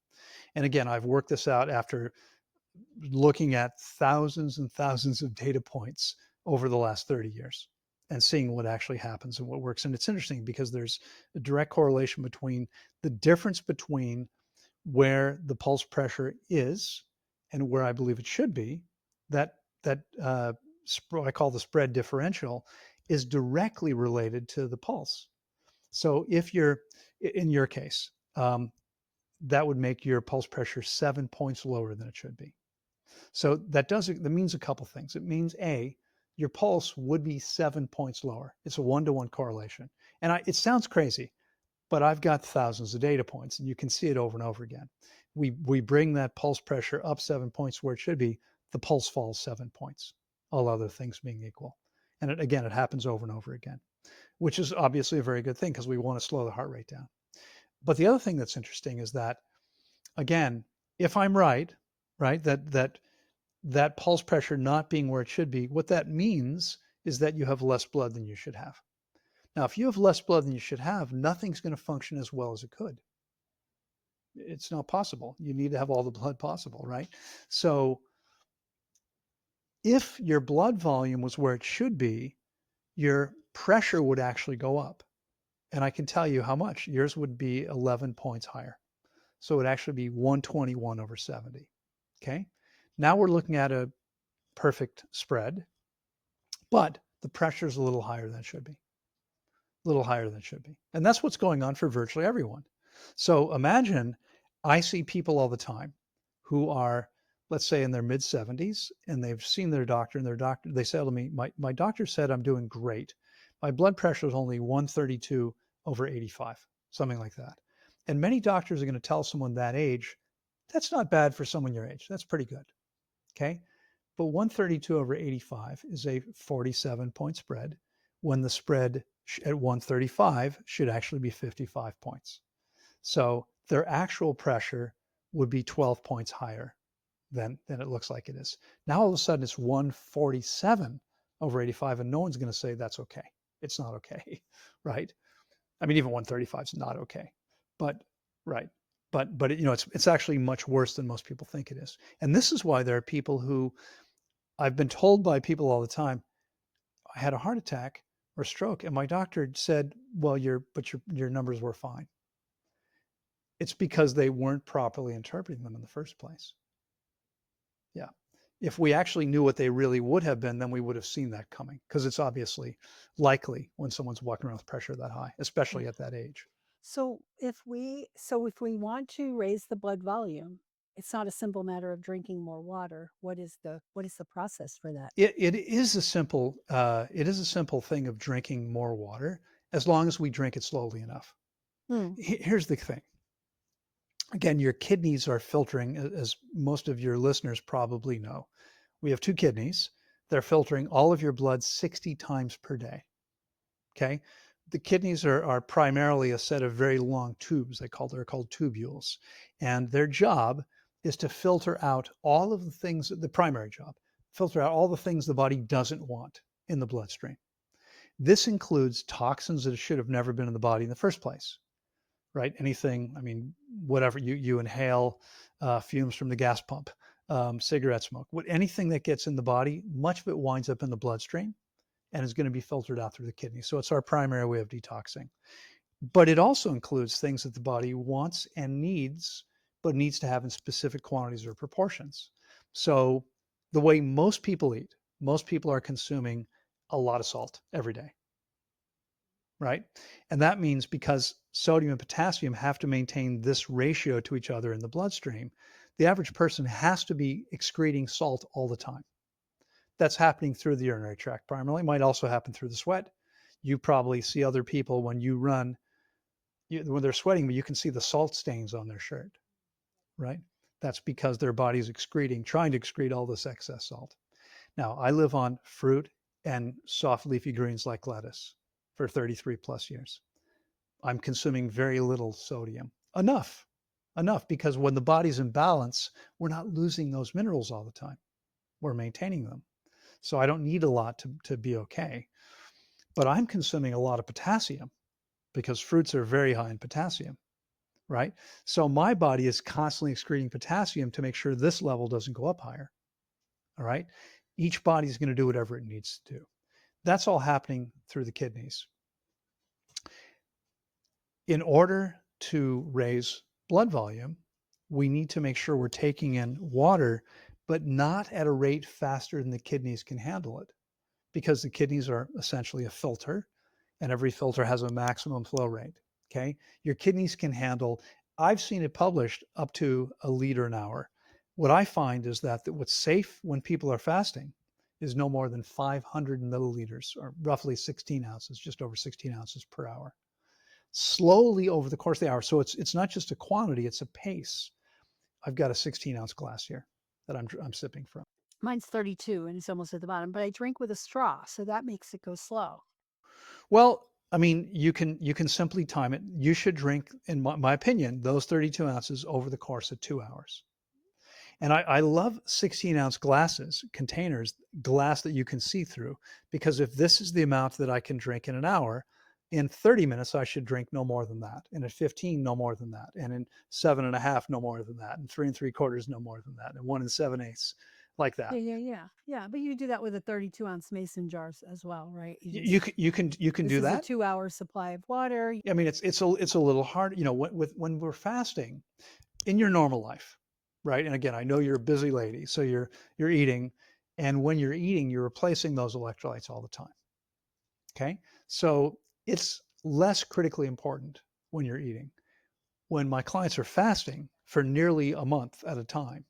And again, I've worked this out after looking at thousands and thousands of data points over the last 30 years and seeing what actually happens and what works. And it's interesting because there's a direct correlation between the difference between where the pulse pressure is and where I believe it should be. That what I call the spread differential is directly related to the pulse. So if you're in your case, that would make your pulse pressure 7 points lower than it should be. So that means a couple things. It means A, your pulse would be 7 points lower. It's a one-to-one correlation. And it sounds crazy, but I've got thousands of data points and you can see it over and over again. We bring that pulse pressure up 7 points where it should be, the pulse falls 7 points, all other things being equal. And again, it happens over and over again, which is obviously a very good thing because we want to slow the heart rate down. But the other thing that's interesting is that, again, if I'm right, that pulse pressure not being where it should be, what that means is that you have less blood than you should have. Now, if you have less blood than you should have, nothing's going to function as well as it could. It's not possible. You need to have all the blood possible, right? So if your blood volume was where it should be, your pressure would actually go up. And I can tell you how much. Yours would be 11 points higher. So it would actually be 121 over 70. Okay. Now we're looking at a perfect spread, but the pressure is a little higher than it should be. A little higher than it should be. And that's what's going on for virtually everyone. So imagine I see people all the time who are, let's say, in their mid 70s, and they've seen their doctor, and their doctor, they say to me, my doctor said I'm doing great. My blood pressure is only 132 over 85, something like that. And many doctors are going to tell someone that age, that's not bad for someone your age. That's pretty good. Okay. But 132 over 85 is a 47 point spread when the spread at 135 should actually be 55 points. So their actual pressure would be 12 points higher than it looks like it is. Now all of a sudden it's 147 over 85, and no one's going to say that's okay. It's not okay, right? I mean, even 135 is not okay, but right. But it's actually much worse than most people think it is. And this is why there are people who I've been told by people all the time, I had a heart attack or stroke, and my doctor said, well, your numbers were fine. It's because they weren't properly interpreting them in the first place. Yeah. If we actually knew what they really would have been, then we would have seen that coming, because it's obviously likely when someone's walking around with pressure that high, Yeah. especially at that age. So if we want to raise the blood volume, it's not a simple matter of drinking more water. What is the process for that? It is a simple thing of drinking more water, as long as we drink it slowly enough. Hmm. Here's the thing. Again, your kidneys are filtering, as most of your listeners probably know. We have two kidneys. They're filtering all of your blood 60 times per day. Okay. The kidneys are primarily a set of very long tubes. They're called tubules. And their job is to filter out all of the things, the primary job, filter out all the things the body doesn't want in the bloodstream. This includes toxins that should have never been in the body in the first place, right? Anything, I mean, whatever you inhale, fumes from the gas pump, cigarette smoke, anything that gets in the body, much of it winds up in the bloodstream and is going to be filtered out through the kidney. So it's our primary way of detoxing. But it also includes things that the body wants and needs, but needs to have in specific quantities or proportions. So the way most people eat, most people are consuming a lot of salt every day, right? And that means because sodium and potassium have to maintain this ratio to each other in the bloodstream, the average person has to be excreting salt all the time. That's happening through the urinary tract primarily. It might also happen through the sweat. You probably see other people when you run, when they're sweating, but you can see the salt stains on their shirt, right? That's because their body's trying to excrete all this excess salt. Now, I live on fruit and soft leafy greens like lettuce for 33 plus years. I'm consuming very little sodium. Enough, because when the body's in balance, we're not losing those minerals all the time. We're maintaining them. So I don't need a lot to be okay. But I'm consuming a lot of potassium because fruits are very high in potassium, right? So my body is constantly excreting potassium to make sure this level doesn't go up higher. All right. Each body is going to do whatever it needs to do. That's all happening through the kidneys. In order to raise blood volume, we need to make sure we're taking in water, but not at a rate faster than the kidneys can handle it, because the kidneys are essentially a filter, and every filter has a maximum flow rate. Okay. Your kidneys can handle, I've seen it published, up to a liter an hour. What I find is that what's safe when people are fasting is no more than 500 milliliters, or roughly 16 ounces, just over 16 ounces per hour, slowly over the course of the hour. So it's not just a quantity, it's a pace. I've got a 16-ounce glass here that I'm sipping from. Mine's 32 and it's almost at the bottom, but I drink with a straw, so that makes it go slow. Well, I mean, you can simply time it. You should drink, in my opinion, those 32 ounces over the course of 2 hours. And I love 16-ounce glasses, containers, glass that you can see through, because if this is the amount that I can drink in an hour, In 30 minutes, I should drink no more than that. And at 15, no more than that. And in 7.5, no more than that. And 3 3/4, no more than that. And 1 7/8, like Yeah, that. yeah, yeah. Yeah, but you do that with a 32-ounce mason jars as well, right? You You just can you can this do is a that. 2-hour supply of water. I mean, it's a little hard, when we're fasting in your normal life, right? And again, I know you're a busy lady, so you're eating, and when you're eating, you're replacing those electrolytes all the time. Okay, so it's less critically important when you're eating. When my clients are fasting for nearly a month at a time,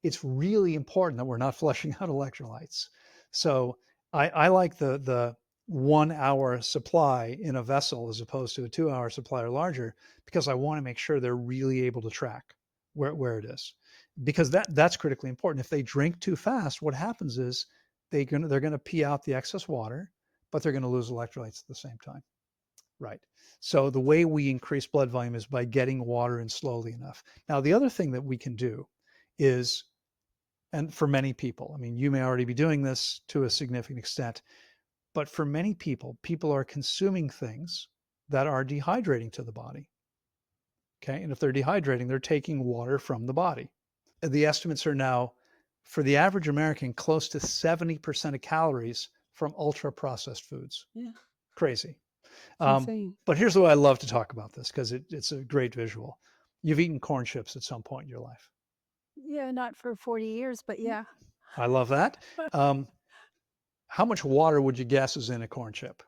it's really important that we're not flushing out electrolytes. So I like the 1 hour supply in a vessel as opposed to a 2 hour supply or larger, because I want to make sure they're really able to track where it is, because that's critically important. If they drink too fast, what happens is they're gonna pee out the excess water, but they're going to lose electrolytes at the same time. Right. So the way we increase blood volume is by getting water in slowly enough. Now, the other thing that we can do is, and for many people, I mean, you may already be doing this to a significant extent, but for many people, people are consuming things that are dehydrating to the body. Okay. And if they're dehydrating, they're taking water from the body. The estimates are now, for the average American, close to 70% of calories from ultra processed foods. Yeah, Crazy. it's insane. But here's the way I love to talk about this, because it's a great visual. You've eaten corn chips at some point in your life. Yeah, not for 40 years, but yeah. I love that. Um, how much water would you guess is in a corn chip?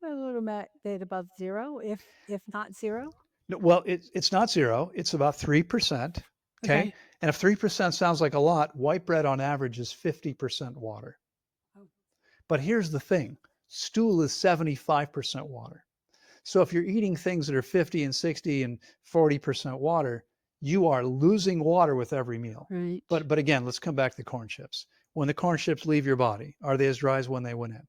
A little bit above 0, if not 0. No, well, it's not zero. It's about 3%. Okay. Okay. And if 3% sounds like a lot, white bread on average is 50% water. Oh, But here's the thing: stool is 75% water. So if you're eating things that are 50 and 60 and 40% water, you are losing water with every meal. right. But again, let's come back to the corn chips. When the corn chips leave your body, are they as dry as when they went in?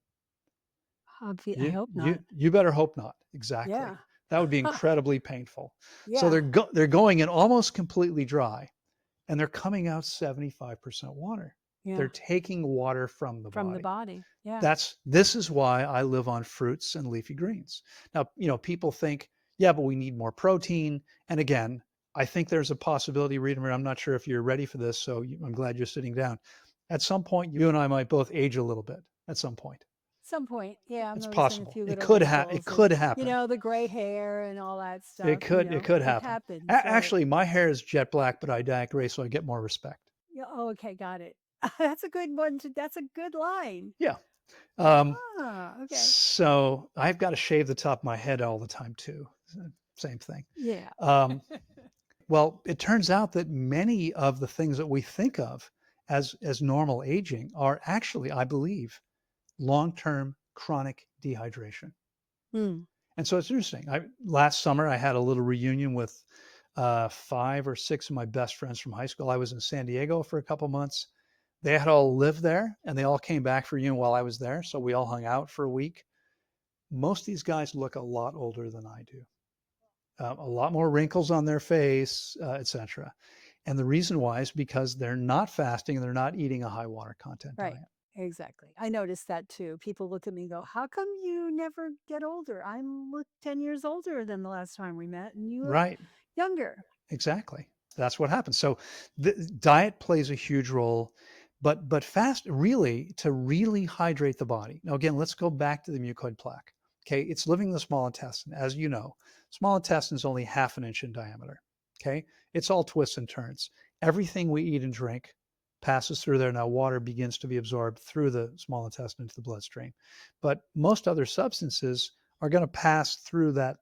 I You hope you not. you better hope not. Exactly. Yeah. That would be incredibly painful. So Yeah. they're going in almost completely dry, and they're coming out 75% water. They're Yeah. taking water from the From the body. body. Yeah. This is why I live on fruits and leafy greens. Now, people think, yeah, but we need more protein. And again, I think there's a possibility, Rita, I'm not sure if you're ready for this, so I'm glad you're sitting down. At some point, you and I might both age a little bit. At some point, Some point. Yeah, I'm it's noticing a possible. few It little could it wrinkles and, could happen. the gray hair and all that It stuff, could it could it happen. happens. So, Actually, my hair is jet black, but I dye it gray, so I get more respect. yeah. Oh, okay. Got it. That's a good one. That's a good line. Yeah. Um, Okay. so I've got to shave the top of my head all the time too. Same thing. Yeah. Um, Well, it turns out that many of the things that we think of as normal aging are actually, I believe, long-term chronic dehydration. Hmm. And so it's interesting. Last summer I had a little reunion with 5 or 6 of my best friends from high school. I was in San Diego for a couple months. They had all lived there, and they all came back for reunion while I was there. So we all hung out for a week. Most of these guys look a lot older than I do. A lot more wrinkles on their face, etc. And the reason why is because they're not fasting and they're not eating a high water content Right. diet. Exactly. I noticed that too. People look at me and go, "How come you never get older? I'm look 10 years older than the last time we met and you look Right. younger." Exactly. That's what happens. So the diet plays a huge role, but fast really to really hydrate the body. Now again, let's go back to the mucoid plaque. Okay, it's living in the small intestine. As you know, small intestine is only half an inch in diameter. Okay, it's all twists and turns. Everything we eat and drink passes through there. Now water begins to be absorbed through the small intestine into the bloodstream, but most other substances are going to pass through that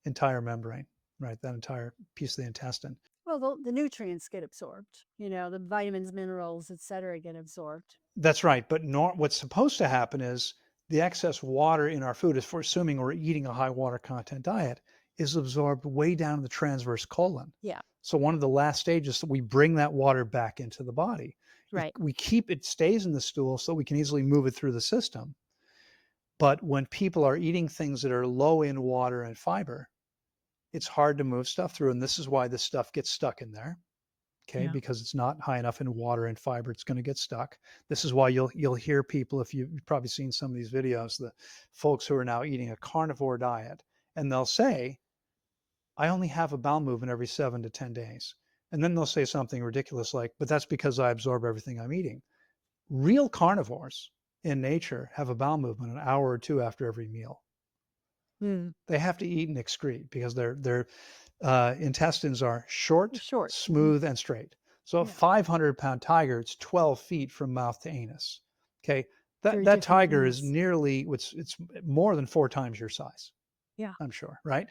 entire membrane, right? That entire piece of the intestine. Well, the nutrients get absorbed. The vitamins, minerals, etc., get absorbed. That's right. But what's supposed to happen is the excess water in our food, if we're assuming we're eating a high water content diet, is absorbed way down the transverse colon. Yeah. So one of the last stages, we bring that water back into the body. Right. We keep it stays in the stool so we can easily move it through the system. But when people are eating things that are low in water and fiber, it's hard to move stuff through. And this is why this stuff gets stuck in there. Okay, Yeah. because it's not high enough in water and fiber, it's going to get stuck. This is why you'll hear people, if you've probably seen some of these videos, the folks who are now eating a carnivore diet, and they'll say, I only have a bowel movement every 7 to 10 days. And then they'll say something ridiculous like, but that's because I absorb everything I'm eating. Real carnivores in nature have a bowel movement an hour or two after every meal. Mm. They have to eat and excrete because their intestines are short, Short. Hmm. smooth, and straight. So a Yeah. 500-pound tiger, it's 12 feet from mouth to anus. Okay, that Very that different tiger is animals. nearly it's more than 4 times your size. Yeah. I'm sure, right?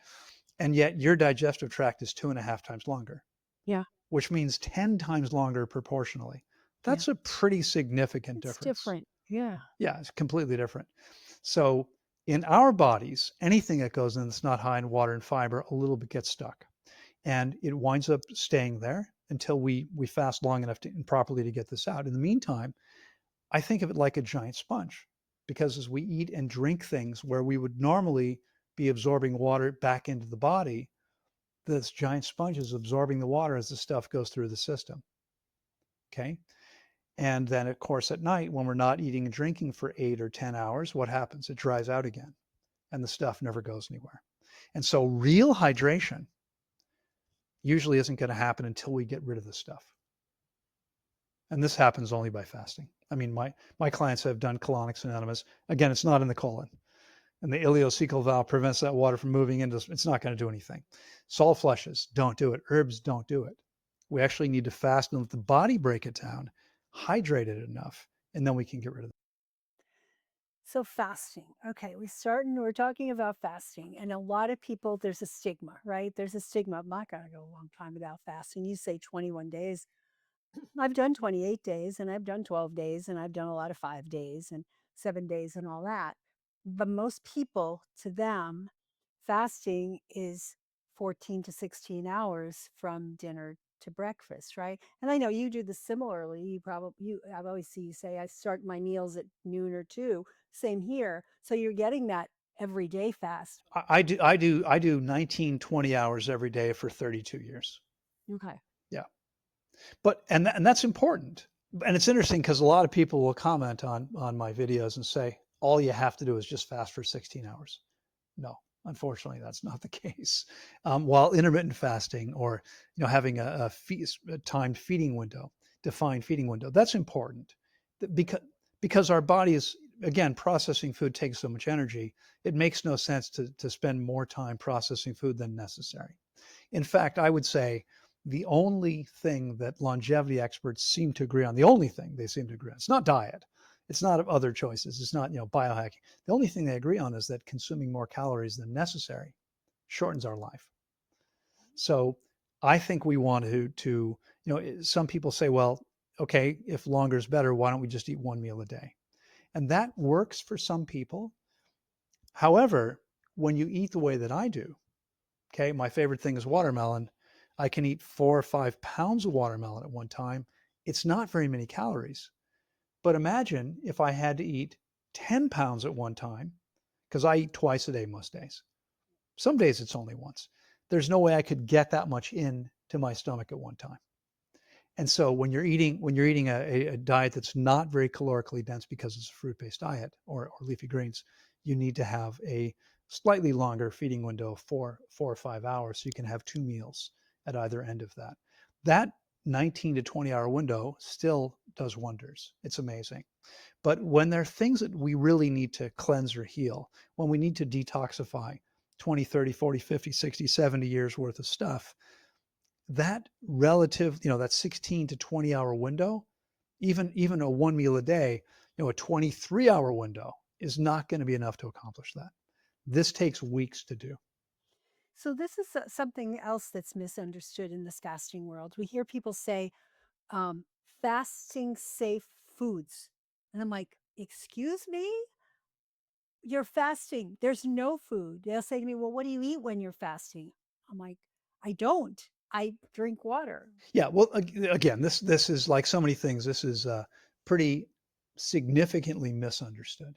And yet your digestive tract is 2.5 times longer, Yeah. which means 10 times longer proportionally. Yeah. That's a pretty significant It's difference. different. Yeah. Yeah, it's completely different. So in our bodies, anything that goes in that's not high in water and fiber, a little bit gets stuck. And it winds up staying there until we fast long enough to, and properly to get this out. In the meantime, I think of it like a giant sponge because as we eat and drink things where we would normally be absorbing water back into the body, this giant sponge is absorbing the water as the stuff goes through the system. Okay. And then, of course, at night, when we're not eating and drinking for 8 or 10 hours, what happens? It dries out again and the stuff never goes anywhere. And so, real hydration usually isn't going to happen until we get rid of the stuff. And this happens only by fasting. I mean, my clients have done colonics and enemas. Again, it's not in the colon. And the ileocecal valve prevents that water from moving into, it's not going to do anything. Salt flushes, don't do it. Herbs, don't do it. We actually need to fast and let the body break it down, hydrate it enough, and then we can get rid of it. So fasting. Okay, we're talking about fasting. And a lot of people, there's a stigma, right? There's a stigma. I'm not gonna go a long time without fasting. You say 21 days. I've done 28 days and I've done 12 days and I've done a lot of 5 days and 7 days and all that. But most people, to them, fasting is 14 to 16 hours from dinner to breakfast, right? And I know you do this similarly. I've always see you say, I start my meals at noon or two. Same here. So you're getting that everyday fast. I do 19, 20 hours every day for 32 years. Okay. Yeah. But and that's important. And it's interesting because a lot of people will comment on my videos and say, all you have to do is just fast for 16 hours. No, unfortunately, that's not the case. While intermittent fasting or having a timed feeding window, defined feeding window, that's important because our body is again processing food takes so much energy. It makes no sense to spend more time processing food than necessary. In fact, I would say the only thing that longevity experts seem to agree on, the only thing they seem to agree on, it's not diet, it's not other choices, it's not biohacking. The only thing they agree on is that consuming more calories than necessary shortens our life. So I think we want some people say, well, okay, if longer is better, why don't we just eat one meal a day? And that works for some people. However, when you eat the way that I do, okay, my favorite thing is watermelon. I can eat 4 or 5 pounds of watermelon at one time. It's not very many calories. But imagine if I had to eat 10 pounds at one time, because I eat twice a day most days. Some days it's only once. There's no way I could get that much in to my stomach at one time. And so when you're eating a diet that's not very calorically dense because it's a fruit-based diet or leafy greens, you need to have a slightly longer feeding window of 4 or 5 hours so you can have 2 meals at either end of that. That 19 to 20 hour window still does wonders. It's amazing. But when there are things that we really need to cleanse or heal, when we need to detoxify 20, 30, 40, 50, 60, 70 years worth of stuff, that relative, that 16 to 20 hour window, even a one meal a day, a 23-hour window is not going to be enough to accomplish that. This takes weeks to do. So this is something else that's misunderstood in this fasting world. We hear people say, fasting safe foods. And I'm like, excuse me? You're fasting. There's no food. They'll say to me, well, what do you eat when you're fasting? I'm like, I don't. I drink water. Yeah, well, again, this is like so many things. This is pretty significantly misunderstood.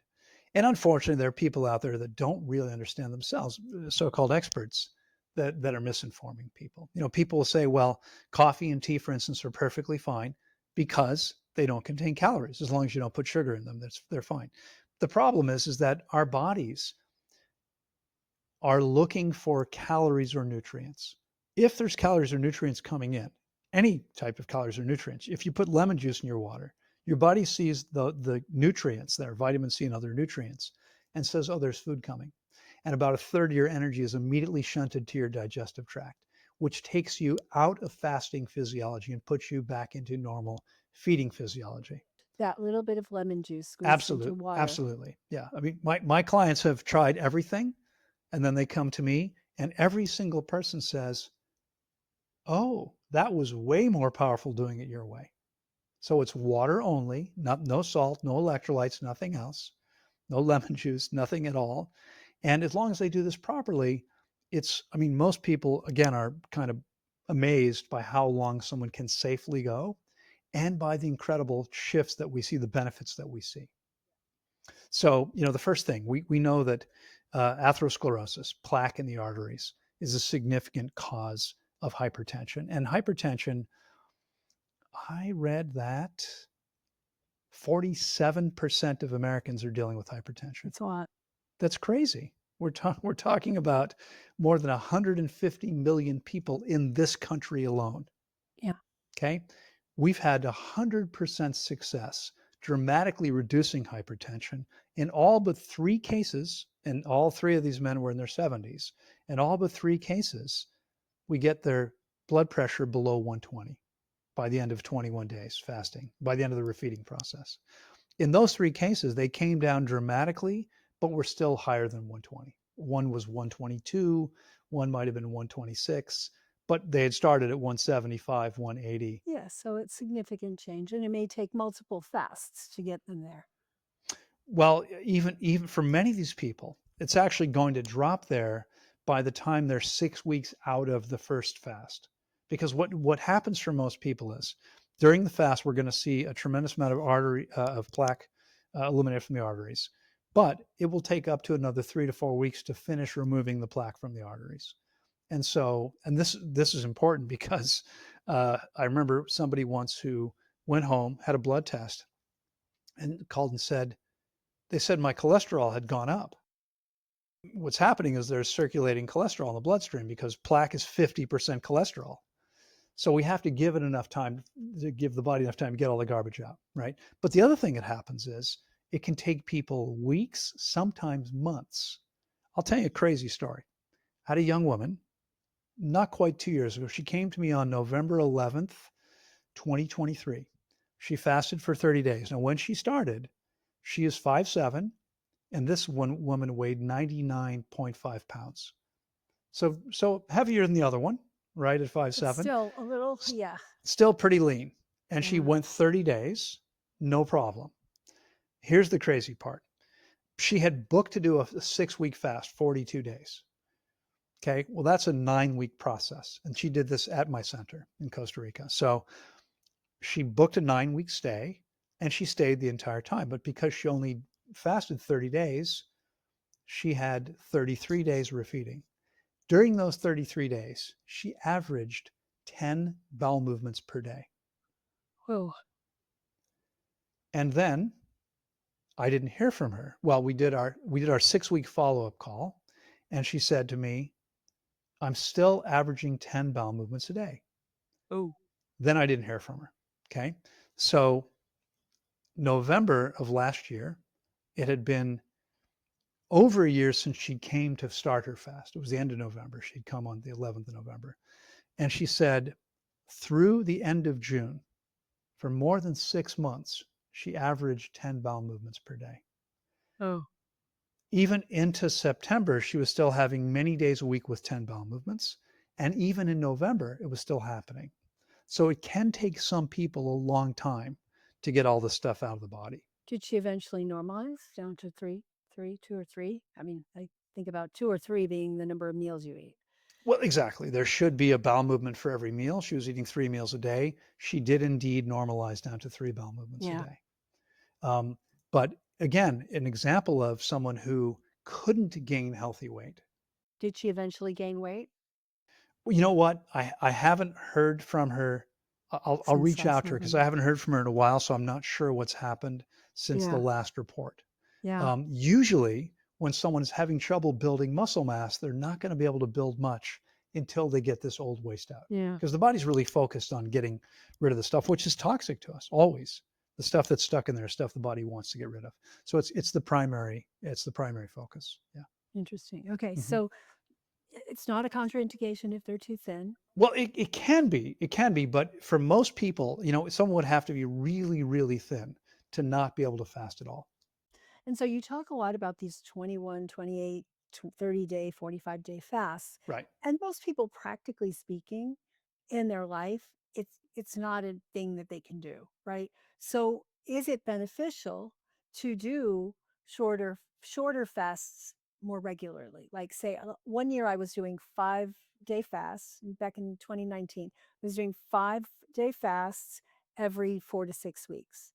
And unfortunately, there are people out there that don't really understand themselves, so-called experts that are misinforming people. People will say, well, coffee and tea, for instance, are perfectly fine because they don't contain calories. As long as you don't put sugar in them, they're fine. The problem is that our bodies are looking for calories or nutrients. If there's calories or nutrients coming in, any type of calories or nutrients, if you put lemon juice in your water, your body sees the nutrients there, vitamin C and other nutrients, and says, oh, there's food coming. And about a third of your energy is immediately shunted to your digestive tract, which takes you out of fasting physiology and puts you back into normal feeding physiology. That little bit of lemon juice squeezed into Absolute, water. absolutely. Yeah. I mean, my clients have tried everything and then they come to me and every single person says, oh, that was way more powerful doing it your way. So it's water only, not no salt, no electrolytes, nothing else, no lemon juice, nothing at all. And as long as they do this properly, I mean, most people again are kind of amazed by how long someone can safely go and by the incredible shifts that we see, the benefits that we see. So, the first thing we know that atherosclerosis, plaque in the arteries, is a significant cause of hypertension. And hypertension, I read that 47% of Americans are dealing with hypertension. It's a lot. That's crazy. We're talking about more than 150 million people in this country alone. Yeah. Okay. We've had 100% success dramatically reducing hypertension in all but three cases. And all three of these men were in their 70s. In all but three cases, we get their blood pressure below 120 by the end of 21 days fasting, by the end of the refeeding process. In those three cases, they came down dramatically, but were still higher than 120. One was 122, one might have been 126, but they had started at 175, 180. Yeah. So it's significant change, and it may take multiple fasts to get them there. Well, even for many of these people, it's actually going to drop there by the time they're 6 weeks out of the first fast. Because what happens for most people is during the fast, we're going to see a tremendous amount of plaque eliminated from the arteries, but it will take up to another 3 to 4 weeks to finish removing the plaque from the arteries. And so, and this is important because I remember somebody once who went home, had a blood test, and called and said, they said my cholesterol had gone up. What's happening is there's circulating cholesterol in the bloodstream because plaque is 50% cholesterol. So we have to give it enough time to give the body enough time to get all the garbage out, right? But the other thing that happens is it can take people weeks, sometimes months. I'll tell you a crazy story. I had a young woman, not quite 2 years ago. She came to me on November 11th, 2023. She fasted for 30 days. Now, when she started, she is 5'7", and this one woman weighed 99.5 pounds. So heavier than the other one, right, at But 5'7", still a little, yeah. still pretty lean. And she Yeah. went 30 days, no problem. Here's the crazy part. She had booked to do a 6-week fast, 42 days. Okay, well, that's a 9-week process. And she did this at my center in Costa Rica. So she booked a 9-week stay and she stayed the entire time. But because she only fasted 30 days, she had 33 days refeeding. During those 33 days, she averaged 10 bowel movements per day. Oh, And then I didn't hear from her. Well, we did our 6-week follow-up call, and she said to me, I'm still averaging 10 bowel movements a day. oh, Then I didn't hear from her. Okay. So November of last year, it had been over a year since she came to start her fast. It was the end of November. She'd come on the 11th of November. And she said, through the end of June, for more than 6 months, she averaged 10 bowel movements per day. oh. Even into September, she was still having many days a week with 10 bowel movements. And even in November, it was still happening. So it can take some people a long time to get all this stuff out of the body. Did she eventually normalize down to two or three? I mean, I think about two or three being the number of meals you eat. Well, exactly. There should be a bowel movement for every meal. She was eating 3 meals a day. She did indeed normalize down to 3 bowel movements a Yeah. day. Um, but again, an example of someone who couldn't gain healthy weight. Did she eventually gain weight Well, you know what? I haven't heard from her. I'll since reach last out to her because I November? haven't heard from her in a while, so I'm not sure what's happened since the Yeah. last report. Yeah. Usually, when someone's having trouble building muscle mass, they're not going to be able to build much until they get this old waste out. Yeah. Because the body's really focused on getting rid of the stuff which is toxic to us always. The stuff that's stuck in there is stuff the body wants to get rid of. So it's the primary focus. Yeah. Interesting. Okay. Mhm. So it's not a contraindication if they're too thin. Well, it can be, but for most people, someone would have to be really, really thin to not be able to fast at all. And so you talk a lot about these 21, 28, 30-day, 45-day fasts. Right. And most people, practically speaking, in their life, it's not a thing that they can do, right? So is it beneficial to do shorter fasts more regularly? Like say 1 year I was doing 5-day fasts back in 2019. I was doing 5-day fasts every 4 to 6 weeks.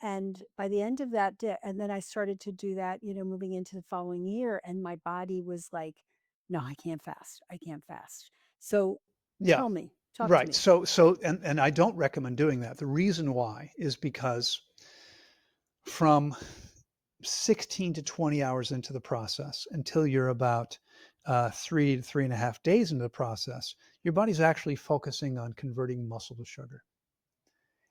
And by the end of that day, and then I started to do that, moving into the following year, and my body was like, no, I can't fast. I can't fast. So Yeah. tell me, talk to Right. me. So I don't recommend doing that. The reason why is because from 16 to 20 hours into the process until you're about 3 to 3.5 days into the process, your body's actually focusing on converting muscle to sugar.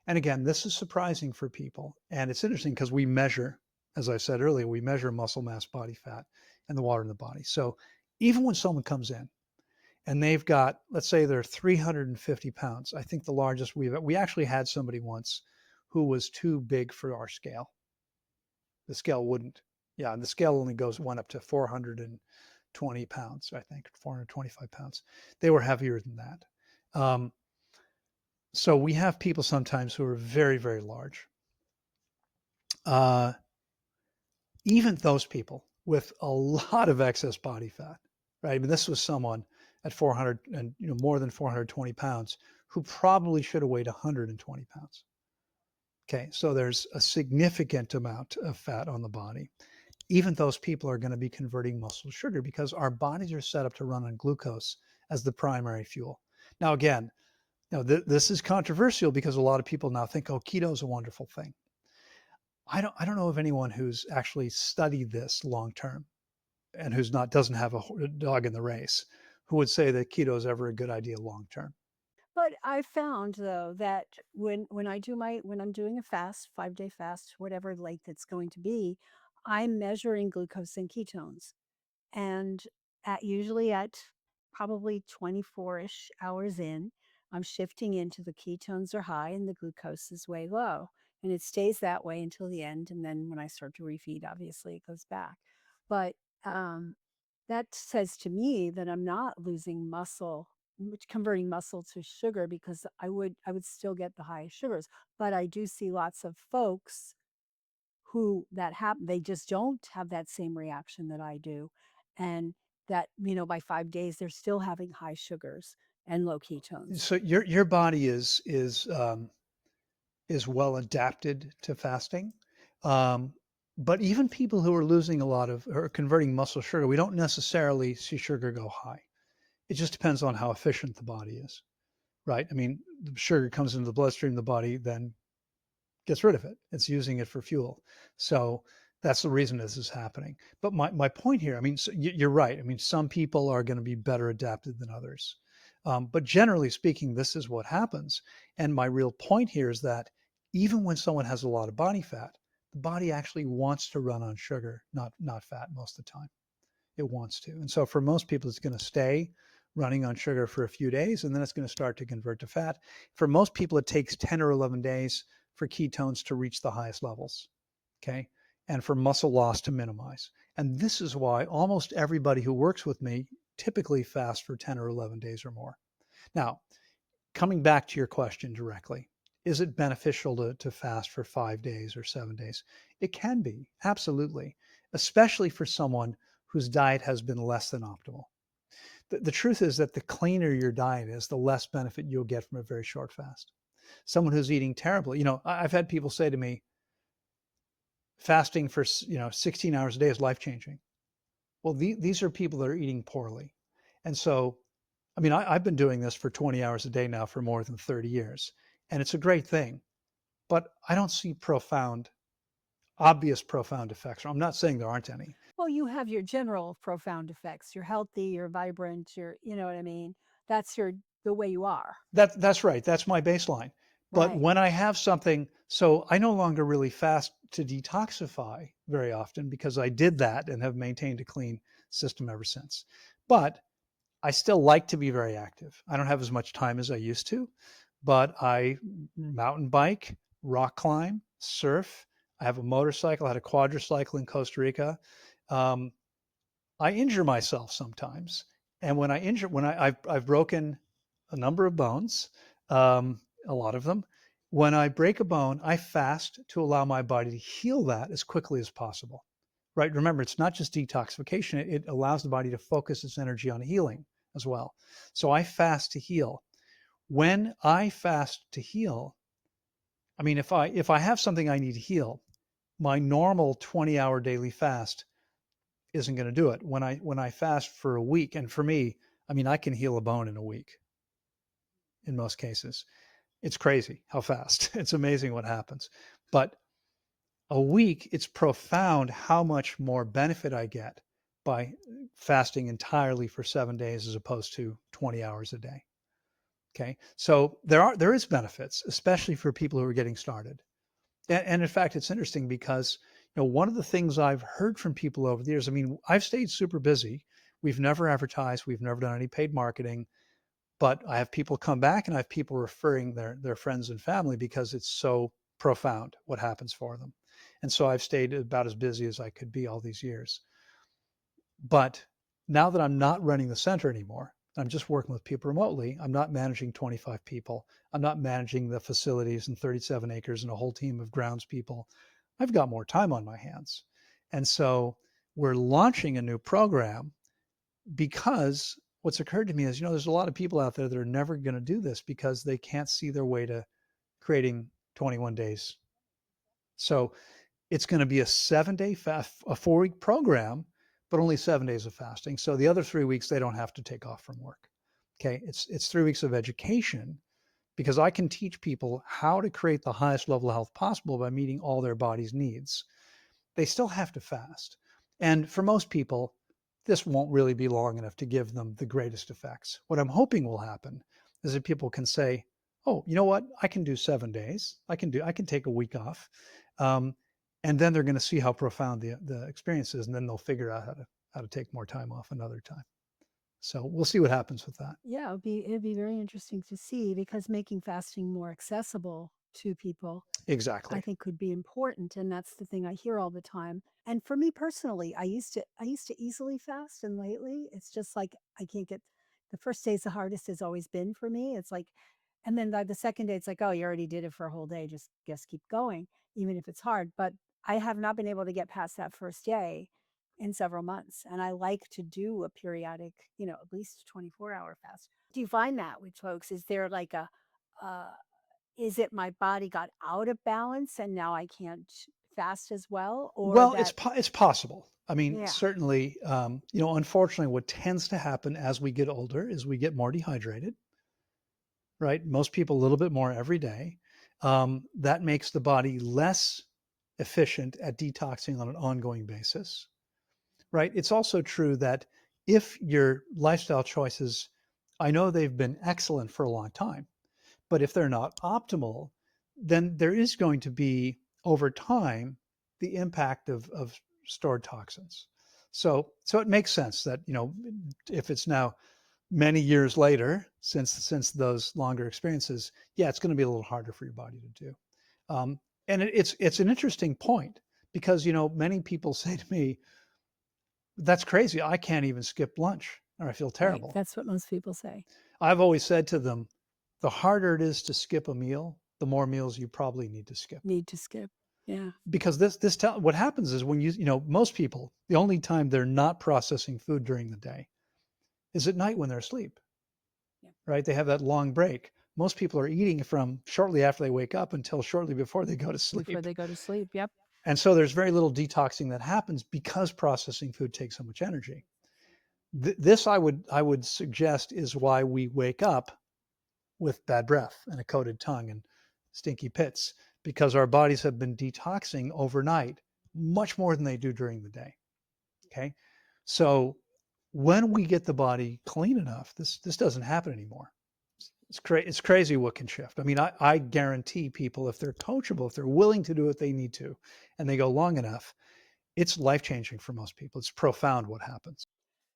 And again, this is surprising for people. And it's interesting because we measure, as I said earlier, we measure muscle mass, body fat, and the water in the body. So even when someone comes in and they've got, let's say they're 350 pounds, I think the largest we actually had somebody once who was too big for our scale. The scale wouldn't. Yeah, and the scale only went up to 420 pounds, I think, 425 pounds. They were heavier than that. Um, so we have people sometimes who are very, very large. Uh, Even those people with a lot of excess body fat, right? I mean, this was someone at 400 and more than 420 pounds who probably should have weighed 120 pounds. Okay, so there's a significant amount of fat on the body. Even those people are going to be converting muscle to sugar because our bodies are set up to run on glucose as the primary fuel. Now, again, this is controversial because a lot of people now think, oh, keto is a wonderful thing. I don't know of anyone who's actually studied this long term and who's not doesn't have a dog in the race who would say that keto is ever a good idea long term. But I found though that when I'm doing a fast, 5-day fast, whatever length it's going to be, I'm measuring glucose and ketones. And usually at probably 24-ish hours in, I'm shifting into the ketones are high and the glucose is way low. And it stays that way until the end. And then when I start to refeed, obviously it goes back. But um, that says to me that I'm not losing muscle, converting muscle to sugar, because I would still get the highest sugars. But I do see lots of folks who that happen, they just don't have that same reaction that I do. And that, by 5 days, they're still having high sugars and low ketones. So your body is well adapted to fasting. Um, but even people who are losing a lot of or converting muscle sugar, we don't necessarily see sugar go high. It just depends on how efficient the body is, right? I mean, the sugar comes into the bloodstream, the body then gets rid of it. It's using it for fuel. So that's the reason this is happening. But my point here, I mean, so you're right. I mean, some people are going to be better adapted than others. But generally speaking, this is what happens. And my real point here is that even when someone has a lot of body fat, the body actually wants to run on sugar, not fat most of the time. It wants to. And so for most people, it's going to stay running on sugar for a few days, and then it's going to start to convert to fat. For most people, it takes 10 or 11 days for ketones to reach the highest levels. Okay. And for muscle loss to minimize. And this is why almost everybody who works with me typically fasts for 10 or 11 days or more. Now, coming back to your question directly, is it beneficial to fast for 5 days or 7 days? It can be, absolutely, especially for someone whose diet has been less than optimal. The truth is that the cleaner your diet is, the less benefit you'll get from a very short fast. Someone who's eating terribly, I've had people say to me, fasting for 16 hours a day is life changing. Well, these are people that are eating poorly, and so I mean, I've been doing this for 20 hours a day now for more than 30 years, and it's a great thing. But I don't see obvious profound effects. I'm not saying there aren't any. Well, you have your general profound effects. You're healthy, you're vibrant, you know what I mean? That's the way you are. That's right. That's my baseline. But Right. when I have something, so I no longer really fast to detoxify very often because I did that and have maintained a clean system ever since. But I still like to be very active. I don't have as much time as I used to, but I mountain bike, rock climb, surf. I have a motorcycle. I had a quadricycle in Costa Rica. Um, I injure myself sometimes, and I've broken a number of bones, a lot of them. When I break a bone, I fast to allow my body to heal that as quickly as possible. Right? Remember, it's not just detoxification; it allows the body to focus its energy on healing as well. So I fast to heal. When I fast to heal, I mean, if I have something I need to heal, my normal 20-hour daily fast isn't going to do it. When I fast for a week, and for me, I mean, I can heal a bone in a week in most cases. It's crazy how fast. It's amazing what happens. But a week, it's profound how much more benefit I get by fasting entirely for 7 days as opposed to 20 hours a day. Okay. So there is benefits, especially for people who are getting started. And in fact, it's interesting because one of the things I've heard from people over the years. I mean, I've stayed super busy. We've never advertised. We've never done any paid marketing. But I have people come back, and I have people referring their friends and family because it's so profound what happens for them. And so I've stayed about as busy as I could be all these years. But now that I'm not running the center anymore, I'm just working with people remotely. I'm not managing 25 people. I'm not managing the facilities and 37 acres and a whole team of grounds people. I've got more time on my hands. And so we're launching a new program because what's occurred to me is, there's a lot of people out there that are never going to do this because they can't see their way to creating 21 days. So it's going to be a 7-day fast, a 4-week program, but only 7 days of fasting. So the other 3 weeks, they don't have to take off from work. Okay. It's 3 weeks of education because I can teach people how to create the highest level of health possible by meeting all their body's needs. They still have to fast. And for most people, this won't really be long enough to give them the greatest effects. What I'm hoping will happen is that people can say, oh, you know what? I can do 7 days. I can take a week off. Um, and then they're going to see how profound the experience is. And then they'll figure out how to take more time off another time. So we'll see what happens with that. Yeah, it'd be very interesting to see because making fasting more accessible to people I Exactly. think could be important, and that's the thing I hear all the time. And for me personally, I used to easily fast, and lately it's just like I can't get the first day's the hardest has always been for me. It's like and then by the second day it's like, "Oh, you already did it for a whole day, just keep going even if it's hard." But I have not been able to get past that first day in several months, and I like to do a periodic, at least 24-hour fast. Do you find that with folks? Is there like uh is it my body got out of balance and now I can't fast as well? Or Well, it's that it's possible. I mean, yeah, certainly, unfortunately, what tends to happen as we get older is we get more dehydrated, right? Most people a little bit more every day. That makes the body less efficient at detoxing on an ongoing basis, right? It's also true that if your lifestyle choices, I know they've been excellent for a long time, but if they're not optimal, then there is going to be over time the impact of stored toxins. So it makes sense that if it's now many years later since those longer experiences, yeah, it's going to be a little harder for your body to do. And it's an interesting point because many people say to me, "That's crazy. I can't even skip lunch, or I feel right. terrible." That's what most people say. I've always said to them, the harder it is to skip a meal, the more meals you probably need to skip. Need to skip. Yeah. Because what happens is when most people, the only time they're not processing food during the day is at night when they're asleep, Yeah. right? They have that long break. Most people are eating from shortly after they wake up until shortly before they go to Before sleep. they go to sleep. Yep. And so there's very little detoxing that happens because processing food takes so much energy. This I would suggest is why we wake up with bad breath and a coated tongue and stinky pits because our bodies have been detoxing overnight much more than they do during the day. Okay. So when we get the body clean enough, this doesn't happen anymore. It's crazy what can shift. I mean, I guarantee people, if they're coachable, if they're willing to do what they need to, and they go long enough, it's life changing for most people. It's profound what happens.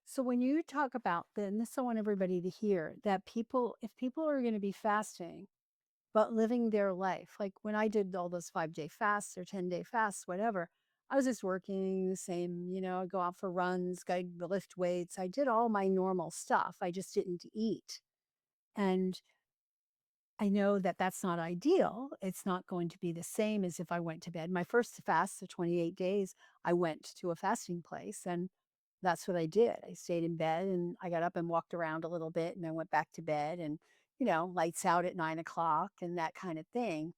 So when you talk about, then this I want everybody to hear that people, if people are going to be fasting, but living their life, like when I did all those 5-day fasts or 10-day fasts, whatever, I was just working the same, I'd go out for runs, I'd lift weights. I did all my normal stuff. I just didn't eat. And I know that that's not ideal. It's not going to be the same as if I went to bed. My first fast, the 28 days, I went to a fasting place and that's what I did. I stayed in bed and I got up and walked around a little bit and then went back to bed and, lights out at 9 o'clock and that kind of thing.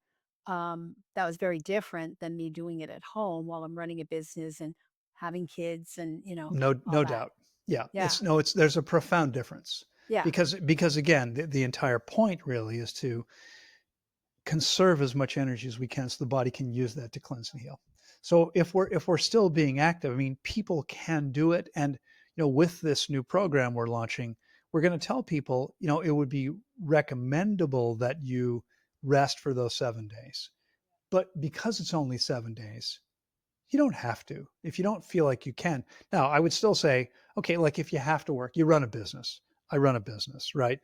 That was very different than me doing it at home while I'm running a business and having kids and, No, all no that. doubt. Yeah, Yeah. it's there's a profound difference Yeah. because again, the entire point really is to conserve as much energy as we can so the body can use that to cleanse and heal. So if we're still being active, I mean, people can do it. And with this new program we're launching, we're going to tell people, it would be recommendable that you rest for those 7 days. But because it's only 7 days, you don't have to if you don't feel like you can. Now, I would still say, okay, like if you have to work, you run a business. I run a business, right?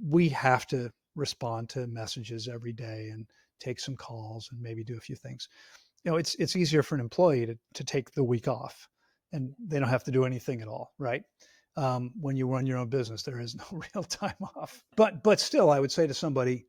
We have to respond to messages every day and take some calls and maybe do a few things. It's easier for an employee to take the week off and they don't have to do anything at all, right? When you run your own business, there is no real time off. But still, I would say to somebody,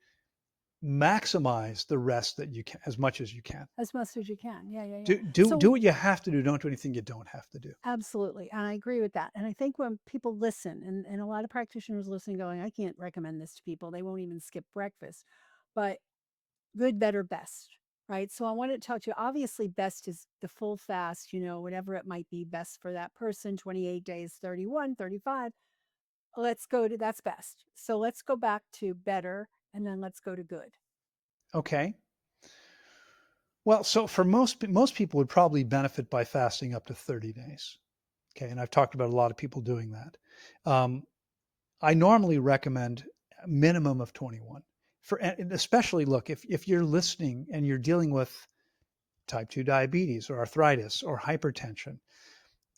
maximize the rest that you can as much as you can. As much as you can. Yeah. Yeah. Yeah. Do So what you have to do. Don't do anything you don't have to do. absolutely. And I agree with that. And I think when people listen, and a lot of practitioners listening going, I can't recommend this to people. They won't even skip breakfast. But good, better, best. Right. So I want to talk to you. Obviously, best is the full fast, whatever it might be best for that person, 28 days, 31, 35. Let's go to that's best. So let's go back to better and then let's go to good. Okay. Well, so for most people would probably benefit by fasting up to 30 days. Okay, and I've talked about a lot of people doing that. Um, I normally recommend a minimum of 21 for, and especially look if you're listening and you're dealing with type 2 diabetes or arthritis or hypertension.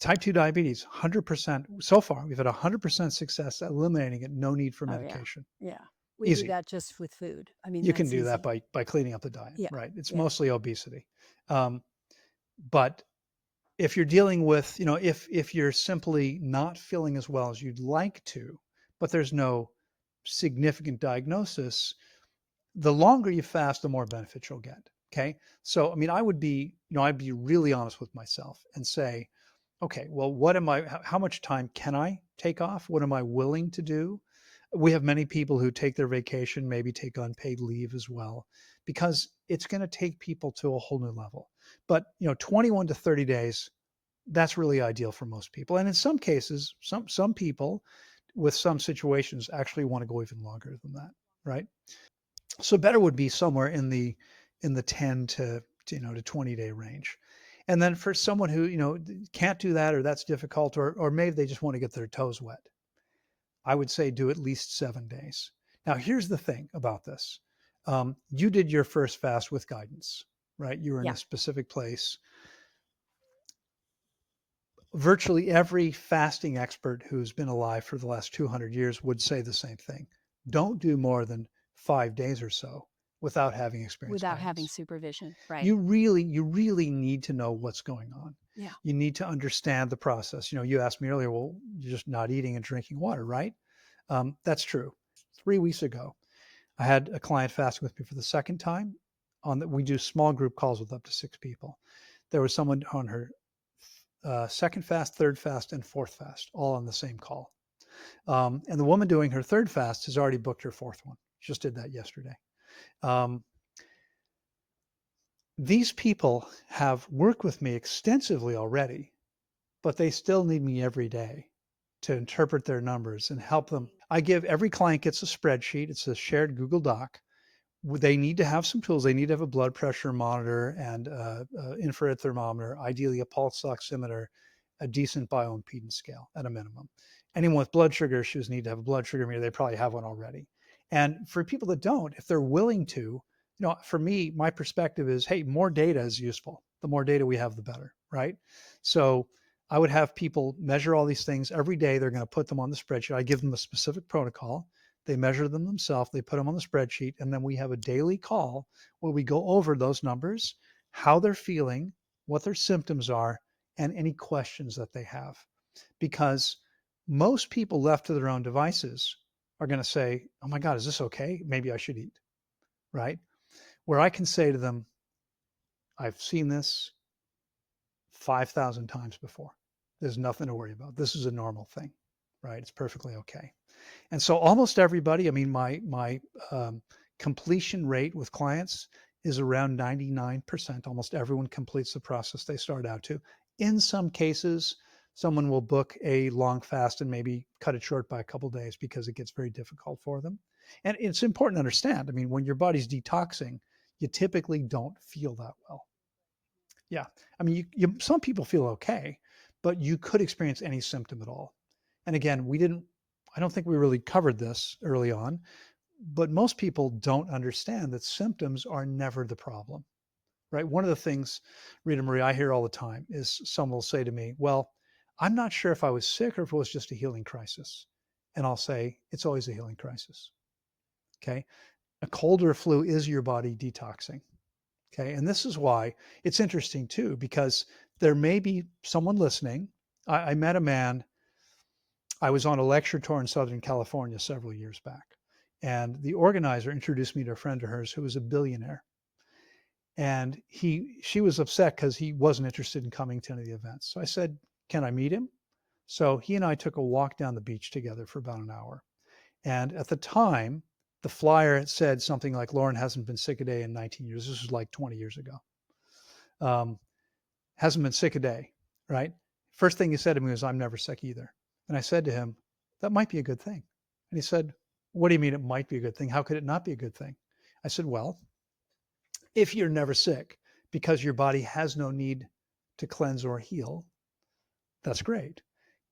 Type 2 diabetes, 100% so far. We've had 100% success eliminating it. No need for Oh, yeah. medication. Yeah. We do Easy. that just with food. I mean, You can that's do that easy. by cleaning up the diet, Yeah. right? It's Yeah. mostly obesity. Um, but if you're dealing with, if you're simply not feeling as well as you'd like to, but there's no significant diagnosis, the longer you fast, the more benefit you'll get. Okay. So, I mean, I'd be really honest with myself and say, okay, well, how much time can I take off? What am I willing to do? We have many people who take their vacation, maybe take unpaid leave as well, because it's going to take people to a whole new level. But, 21 to 30 days, that's really ideal for most people. And in some cases, some people with some situations actually want to go even longer than that, right? So better would be somewhere in the 10 to 20-day range. And then for someone who, can't do that or that's difficult or maybe they just want to get their toes wet, I would say do at least 7 days. Now, here's the thing about this. You did your first fast with guidance, right? You were in Yeah. a specific place. Virtually every fasting expert who's been alive for the last 200 years would say the same thing. Don't do more than 5 days or so without having experienced Without having guidance. supervision. Right. You really need to know what's going on. Yeah. You need to understand the process. You asked me earlier, well, you're just not eating and drinking water, right? That's true. 3 weeks ago, I had a client fasting with me for the second time. We do small group calls with up to 6 people. There was someone on her second fast, third fast, and fourth fast, all on the same call. And the woman doing her third fast has already booked her fourth one. She just did that yesterday. Um, these people have worked with me extensively already, but they still need me every day to interpret their numbers and help them. I give every client gets a spreadsheet. It's a shared Google Doc. They need to have some tools. They need to have a blood pressure monitor and infrared thermometer, ideally a pulse oximeter, a decent bioimpedance scale at a minimum. Anyone with blood sugar issues need to have a blood sugar meter. They probably have one already. And for people that don't, if they're willing to, for me, my perspective is, hey, more data is useful. The more data we have, the better, right? So I would have people measure all these things every day. They're going to put them on the spreadsheet. I give them a specific protocol. They measure them themselves. They put them on the spreadsheet. And then we have a daily call where we go over those numbers, how they're feeling, what their symptoms are, and any questions that they have. Because most people left to their own devices are going to say, oh my God, is this okay? Maybe I should eat, right? Where I can say to them, I've seen this 5,000 times before. There's nothing to worry about. This is a normal thing, right? It's perfectly okay. And so almost everybody, I mean, my completion rate with clients is around 99%. Almost everyone completes the process they start out to. In some cases, someone will book a long fast and maybe cut it short by a couple of days because it gets very difficult for them. And it's important to understand. I mean, when your body's detoxing, you typically don't feel that well. Yeah. I mean, some people feel okay, but you could experience any symptom at all. And again, I don't think we really covered this early on, but most people don't understand that symptoms are never the problem, right? One of the things, Rita Marie, I hear all the time is someone will say to me, well, I'm not sure if I was sick or if it was just a healing crisis. And I'll say, it's always a healing crisis. Okay. A cold or a flu is your body detoxing. Okay. And this is why it's interesting too, because there may be someone listening. I met a man, I was on a lecture tour in Southern California several years back. And the organizer introduced me to a friend of hers who was a billionaire. And she was upset because he wasn't interested in coming to any of the events. So I said, can I meet him? So he and I took a walk down the beach together for about an hour. And at the time, the flyer said something like, Loren hasn't been sick a day in 19 years. This was like 20 years ago. Um, hasn't been sick a day, right? First thing he said to me was, I'm never sick either. And I said to him, that might be a good thing. And he said, what do you mean it might be a good thing? How could it not be a good thing? I said, well, if you're never sick because your body has no need to cleanse or heal, that's great.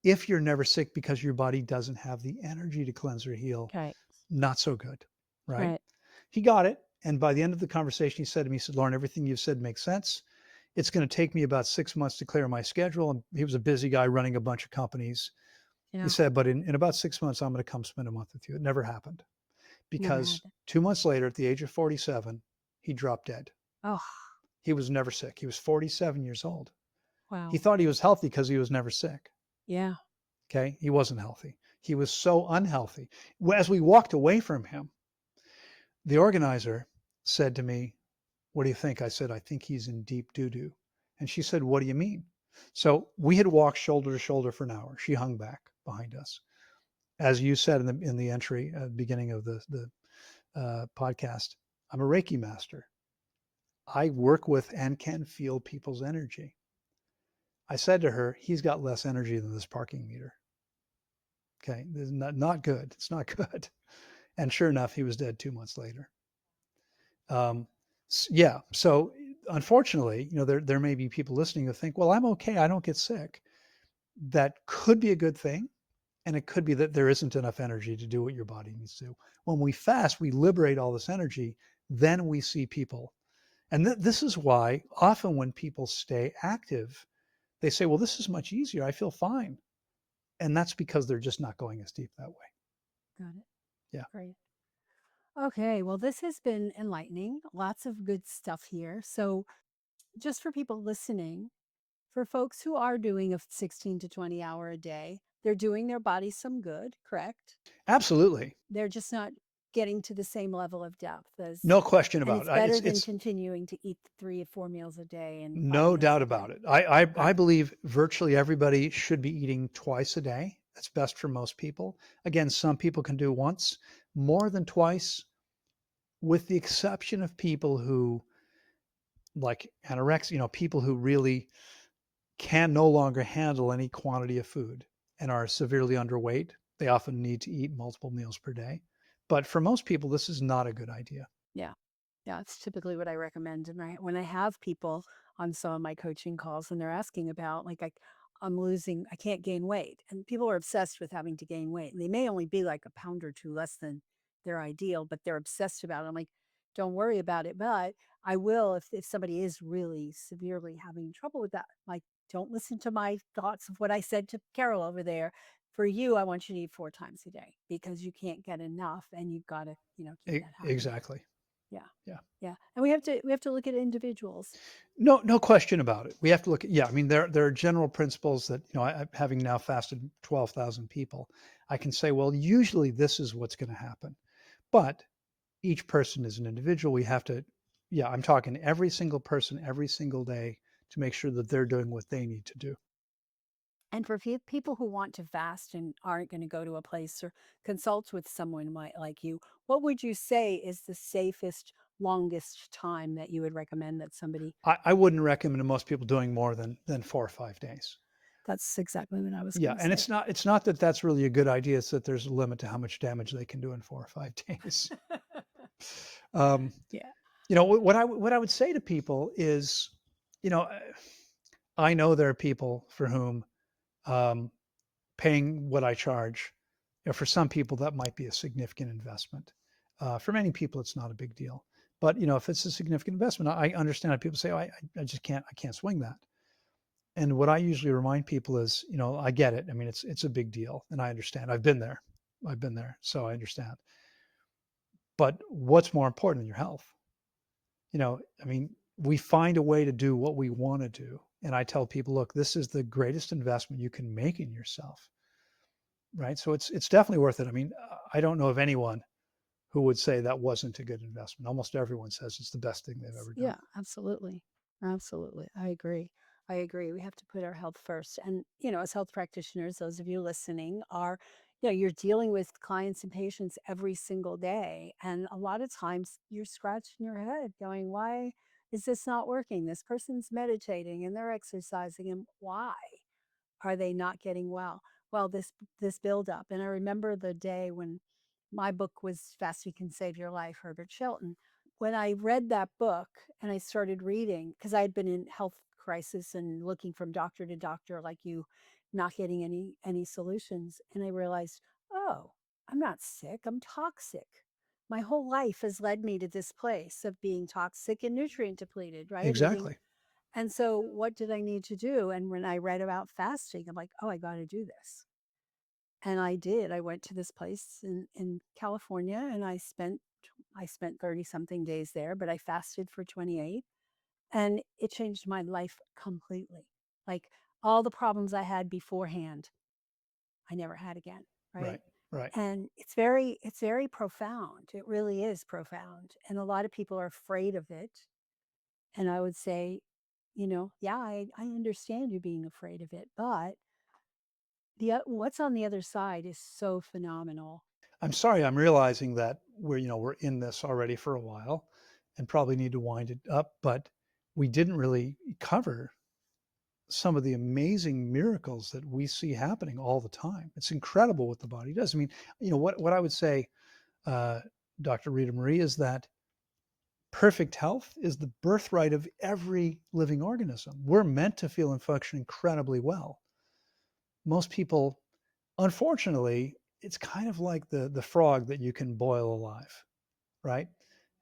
If you're never sick because your body doesn't have the energy to cleanse or heal, Right. not so good, right? Right. He got it. And by the end of the conversation, he said to me, he said, Loren, everything you've said makes sense. It's going to take me about 6 months to clear my schedule. And he was a busy guy running a bunch of companies. He Yeah. said, but in about 6 months, I'm going to come spend a month with you. It never happened Never because happened. 2 months later, at the age of 47, he dropped dead. Oh, He was never sick. He was 47 years old. He wow. thought he was healthy because he was never sick. Yeah. Okay. He wasn't healthy. He was so unhealthy. As we walked away from him, the organizer said to me, what do you think? I said, I think he's in deep doo doo. And she said, what do you mean? So we had walked shoulder to shoulder for an hour. She hung back behind us. As you said in the entry at the beginning of the podcast, I'm a Reiki master. I work with and can feel people's energy. I said to her, he's got less energy than this parking meter. Okay, this is not good. It's not good. And sure enough, he was dead 2 months later. Um, yeah. So unfortunately, there may be people listening who think, well, I'm okay. I don't get sick. That could be a good thing. And it could be that there isn't enough energy to do what your body needs to do. When we fast, we liberate all this energy. Then we see people. And this is why often when people stay active, they say, well, this is much easier. I feel fine. And that's because they're just not going as deep that way. Got it. Yeah. Great. Okay. Well, this has been enlightening. Lots of good stuff here. So, just for people listening, for folks who are doing a 16 to 20 hour a day, they're doing their body some good, correct? Absolutely. They're just not getting to the same level of depth as, No question and about it's it. better than It's continuing to eat 3 or 4 meals a day and five no meals doubt a about day. it. I Got it. believe virtually everybody should be eating twice a day. That's best for most people. Again, some people can do once. More than twice, with the exception of people who like anorexia, people who really can no longer handle any quantity of food and are severely underweight. They often need to eat multiple meals per day. But for most people, this is not a good idea. Yeah. Yeah. It's typically what I recommend. And when I have people on some of my coaching calls and they're asking about, like, I can't gain weight. And people are obsessed with having to gain weight. And they may only be like a pound or two less than their ideal, but they're obsessed about it. I'm like, don't worry about it. But I will if somebody is really severely having trouble with that. Like, don't listen to my thoughts of what I said to Carol over there. For you, I want you to eat 4 times a day because you can't get enough and you've got to, keep that happy. Exactly. Yeah. Yeah. Yeah. And we have to look at individuals. No question about it. We have to look at, yeah, I mean, there are general principles that, having now fasted 12,000 people, I can say, well, usually this is what's going to happen. But each person is an individual. We have to, yeah, I'm talking every single person every single day to make sure that they're doing what they need to do. And for people who want to fast and aren't going to go to a place or consult with someone like you, what would you say is the safest, longest time that you would recommend that somebody? I wouldn't recommend most people doing more than 4 or 5 days. That's exactly what I was Yeah, going to and say. it's not that that's really a good idea. It's that there's a limit to how much damage they can do in 4 or 5 days. Um, Yeah. what I would say to people is, you know, I know there are people for whom um, paying what I charge, for some people that might be a significant investment. For many people, it's not a big deal. But if it's a significant investment, I understand how people say, "Oh, I just can't swing that." And what I usually remind people is, I get it. I mean, it's a big deal, and I understand. I've been there, so I understand. But what's more important than your health? I mean, we find a way to do what we want to do. And I tell people, look, this is the greatest investment you can make in yourself, right? So it's definitely worth it. I mean, I don't know of anyone who would say that wasn't a good investment. Almost everyone says it's the best thing they've ever done. Yeah, absolutely. Absolutely. I agree. I agree. We have to put our health first. And, as health practitioners, those of you listening are, you're dealing with clients and patients every single day. And a lot of times you're scratching your head going, why is this not working? This person's meditating and they're exercising. And why are they not getting well? Well, this buildup. And I remember the day when my book was Fasting Can Save Your Life, Herbert Shelton. When I read that book and I started reading, because I had been in health crisis and looking from doctor to doctor like you, not getting any solutions. And I realized, oh, I'm not sick, I'm toxic. My whole life has led me to this place of being toxic and nutrient depleted, right? Eating. Exactly. And so what did I need to do? And when I read about fasting, I'm like, oh, I got to do this. And I did. I went to this place in California and I spent 30 something days there, but I fasted for 28 and it changed my life completely. Like all the problems I had beforehand, I never had again, right? Right. Right. And it's very profound. It really is profound. And a lot of people are afraid of it. And I would say, yeah, I understand you being afraid of it, but what's on the other side is so phenomenal. I'm sorry. I'm realizing that we're in this already for a while, and probably need to wind it up. But we didn't really cover some of the amazing miracles that we see happening all the time. It's incredible what the body does. I mean, what I would say, uh, Dr. Rita Marie, is that perfect health is the birthright of every living organism. We're meant to feel and function incredibly well. Most people, unfortunately, it's kind of like the frog that you can boil alive, right?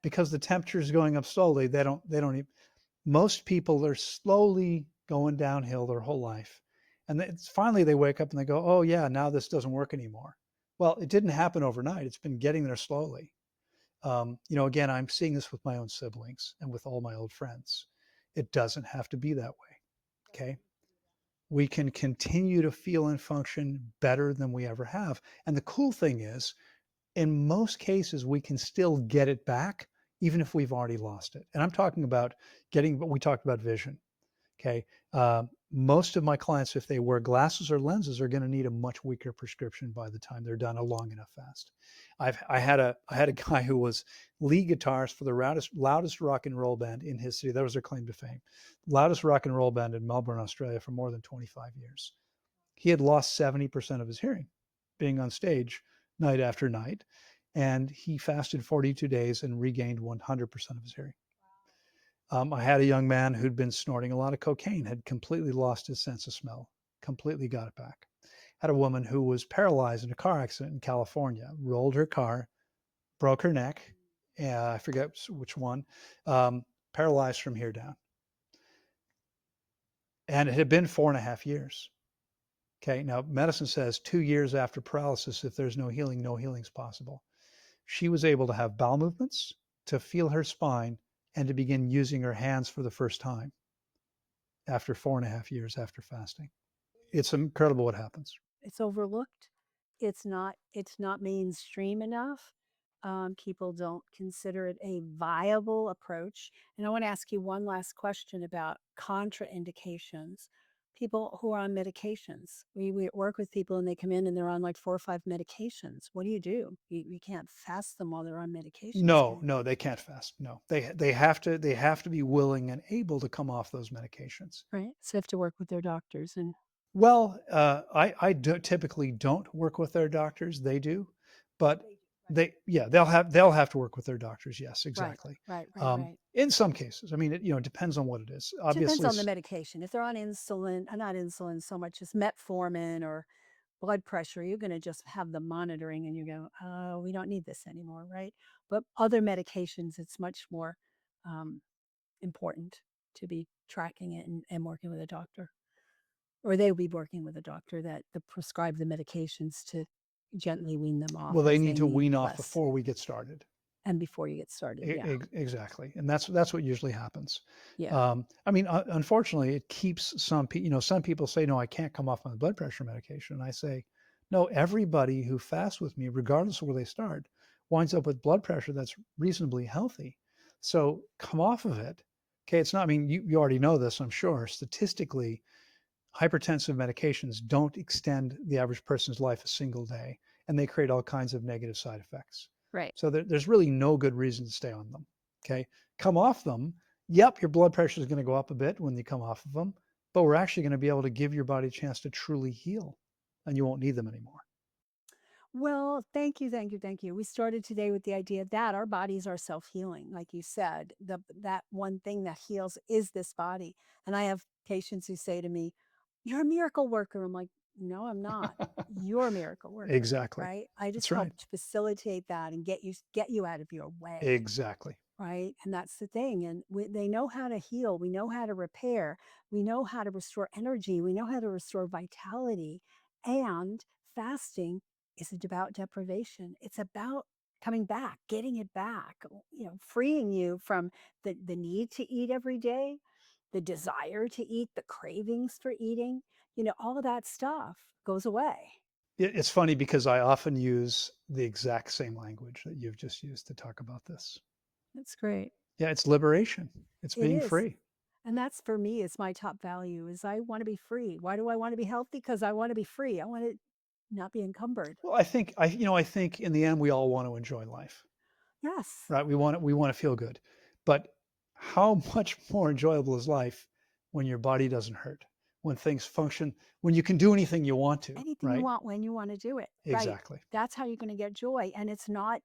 Because the temperature is going up slowly, they don't even, most people are slowly going downhill their whole life. And it's finally they wake up and they go, oh, yeah, now this doesn't work anymore. Well, it didn't happen overnight. It's been getting there slowly. Again, I'm seeing this with my own siblings and with all my old friends. It doesn't have to be that way. Okay. We can continue to feel and function better than we ever have. And the cool thing is, in most cases, we can still get it back, even if we've already lost it. And I'm talking about getting what we talked about vision. Okay. Most of my clients, if they wear glasses or lenses, are going to need a much weaker prescription by the time they're done a long enough fast. I had a guy who was lead guitarist for the loudest rock and roll band in his city. That was their claim to fame. Loudest rock and roll band in Melbourne, Australia, for more than 25 years. He had lost 70% of his hearing, being on stage night after night, and he fasted 42 days and regained 100% of his hearing. I had a young man who'd been snorting a lot of cocaine, had completely lost his sense of smell, completely got it back. Had a woman who was paralyzed in a car accident in California, rolled her car, broke her neck. I forget which one. Paralyzed from here down, and it had been 4.5 years. Okay, now medicine says 2 years after paralysis, if there's no healing, no healing is possible. She was able to have bowel movements, to feel her spine, and to begin using her hands for the first time after 4.5 years after fasting. It's incredible what happens. It's overlooked. It's not mainstream enough. People don't consider it a viable approach. And I want to ask you one last question about contraindications. People who are on medications. We work with people and they come in and they're on like 4 or 5 medications. What do? You can't fast them while they're on medications, No, can you? no, they can't fast. No, they have to be willing and able to come off those medications. Right. So they have to work with their doctors and Well, typically don't work with their doctors. They do, but they do. Right. they'll have to work with their doctors. Yes, Right. exactly. Right. Right. Right. In some cases, I mean, it depends on what it is. Depends Obviously, on the medication. If they're on insulin, not insulin so much as metformin or blood pressure, you're going to just have the monitoring and you go, oh, we don't need this anymore, right? But other medications, it's much more um, important to be tracking it and working with a doctor, or they will be working with a doctor that prescribe the medications to gently wean them off well, they as need they to need wean off less. before we get started. And before you get started, yeah, Exactly, and that's what usually happens. yeah, I mean, unfortunately, it keeps some people. Some people say, "No, I can't come off my blood pressure medication." And I say, "No, everybody who fasts with me, regardless of where they start, winds up with blood pressure that's reasonably healthy. So come off of it." Okay, it's not. I mean, you already know this, I'm sure. Statistically, hypertensive medications don't extend the average person's life a single day, and they create all kinds of negative side effects. right. So there's really no good reason to stay on them. Okay, come off them. Yep, your blood pressure is going to go up a bit when you come off of them, but we're actually going to be able to give your body a chance to truly heal, and you won't need them anymore. Well, thank you, thank you, thank you. We started today with the idea that our bodies are self-healing. Like you said, that one thing that heals is this body. And I have patients who say to me, "You're a miracle worker." I'm like, "No, I'm not. You're a miracle worker." Exactly. Right? I just That's right. helped facilitate that and get you out of your way. Exactly. Right? And that's the thing. And they know how to heal. We know how to repair. We know how to restore energy. We know how to restore vitality. And fasting isn't about deprivation. It's about coming back, getting it back, freeing you from the need to eat every day, the desire to eat, the cravings for eating, all of that stuff goes away. It's funny because I often use the exact same language that you've just used to talk about this. That's great. Yeah, it's liberation. It's It being is. free. And that's for me is my top value is I want to be free. Why do I want to be healthy? Because I want to be free. I want to not be encumbered. Well, I think in the end we all want to enjoy life, Yes. right? We want to feel good. But how much more enjoyable is life when your body doesn't hurt, when things function, when you can do anything you want to, Anything you right? want when you want to do it. Right. Exactly. That's how you're going to get joy. And it's not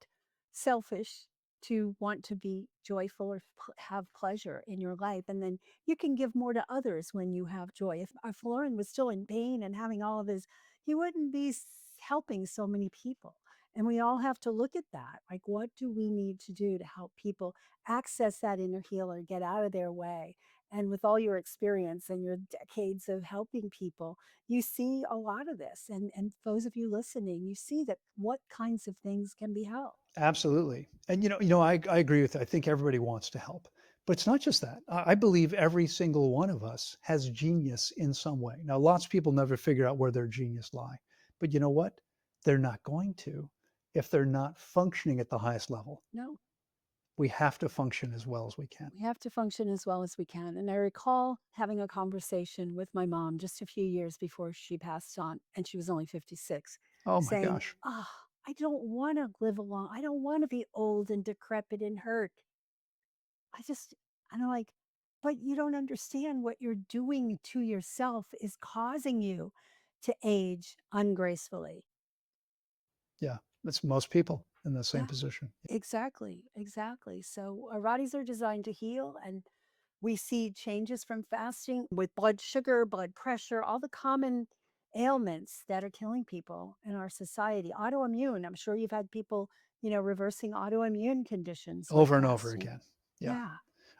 selfish to want to be joyful or have pleasure in your life. And then you can give more to others when you have joy. If Lauren was still in pain and having all of his, he wouldn't be helping so many people. And we all have to look at that. Like, what do we need to do to help people access that inner healer, get out of their way? And with all your experience and your decades of helping people, you see a lot of this. And those of you listening, you see that what kinds of things can be helped. Absolutely. And I agree with that. I think everybody wants to help. But it's not just that. I believe every single one of us has genius in some way. Now, lots of people never figure out where their genius lie. But you know what? They're not going to if they're not functioning at the highest level. No, We have to function as well as we can. we have to function as well as we can. And I recall having a conversation with my mom just a few years before she passed on, and she was only 56, Oh my saying, gosh. I don't want to live alone. I don't want to be old and decrepit and hurt. I just, and I'm like, but you don't understand what you're doing to yourself is causing you to age ungracefully. Yeah. That's most people in the same Yeah, position. exactly. Exactly. So our bodies are designed to heal and We see changes from fasting with blood sugar, blood pressure, all the common ailments that are killing people in our society. Autoimmune, I'm sure you've had people, reversing autoimmune conditions with over and over fasting. again. Yeah. Yeah,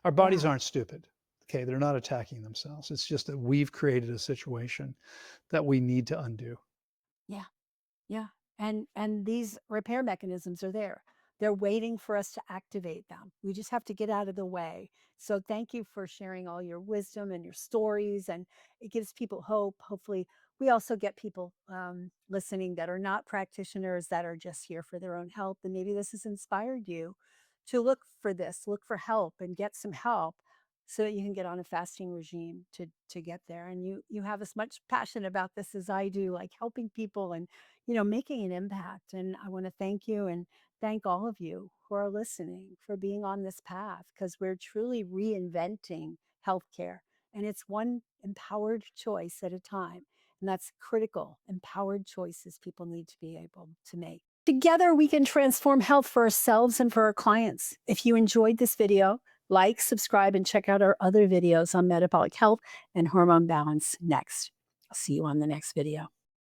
Our bodies yeah. aren't stupid. Okay. They're not attacking themselves. It's just that we've created a situation that we need to undo. Yeah. Yeah. And these repair mechanisms are there. They're waiting for us to activate them. We just have to get out of the way. So thank you for sharing all your wisdom and your stories, and it gives people hope. Hopefully, we also get people listening that are not practitioners, that are just here for their own health, and maybe this has inspired you to look for this, look for help, and get some help so that you can get on a fasting regime to get there. And you have as much passion about this as I do, like helping people and making an impact. And I want to thank you and thank all of you who are listening for being on this path, because we're truly reinventing healthcare. And it's one empowered choice at a time. And that's critical. Empowered choices people need to be able to make. Together, we can transform health for ourselves and for our clients. If you enjoyed this video, like, subscribe, and check out our other videos on metabolic health and hormone balance next. I'll see you on the next video.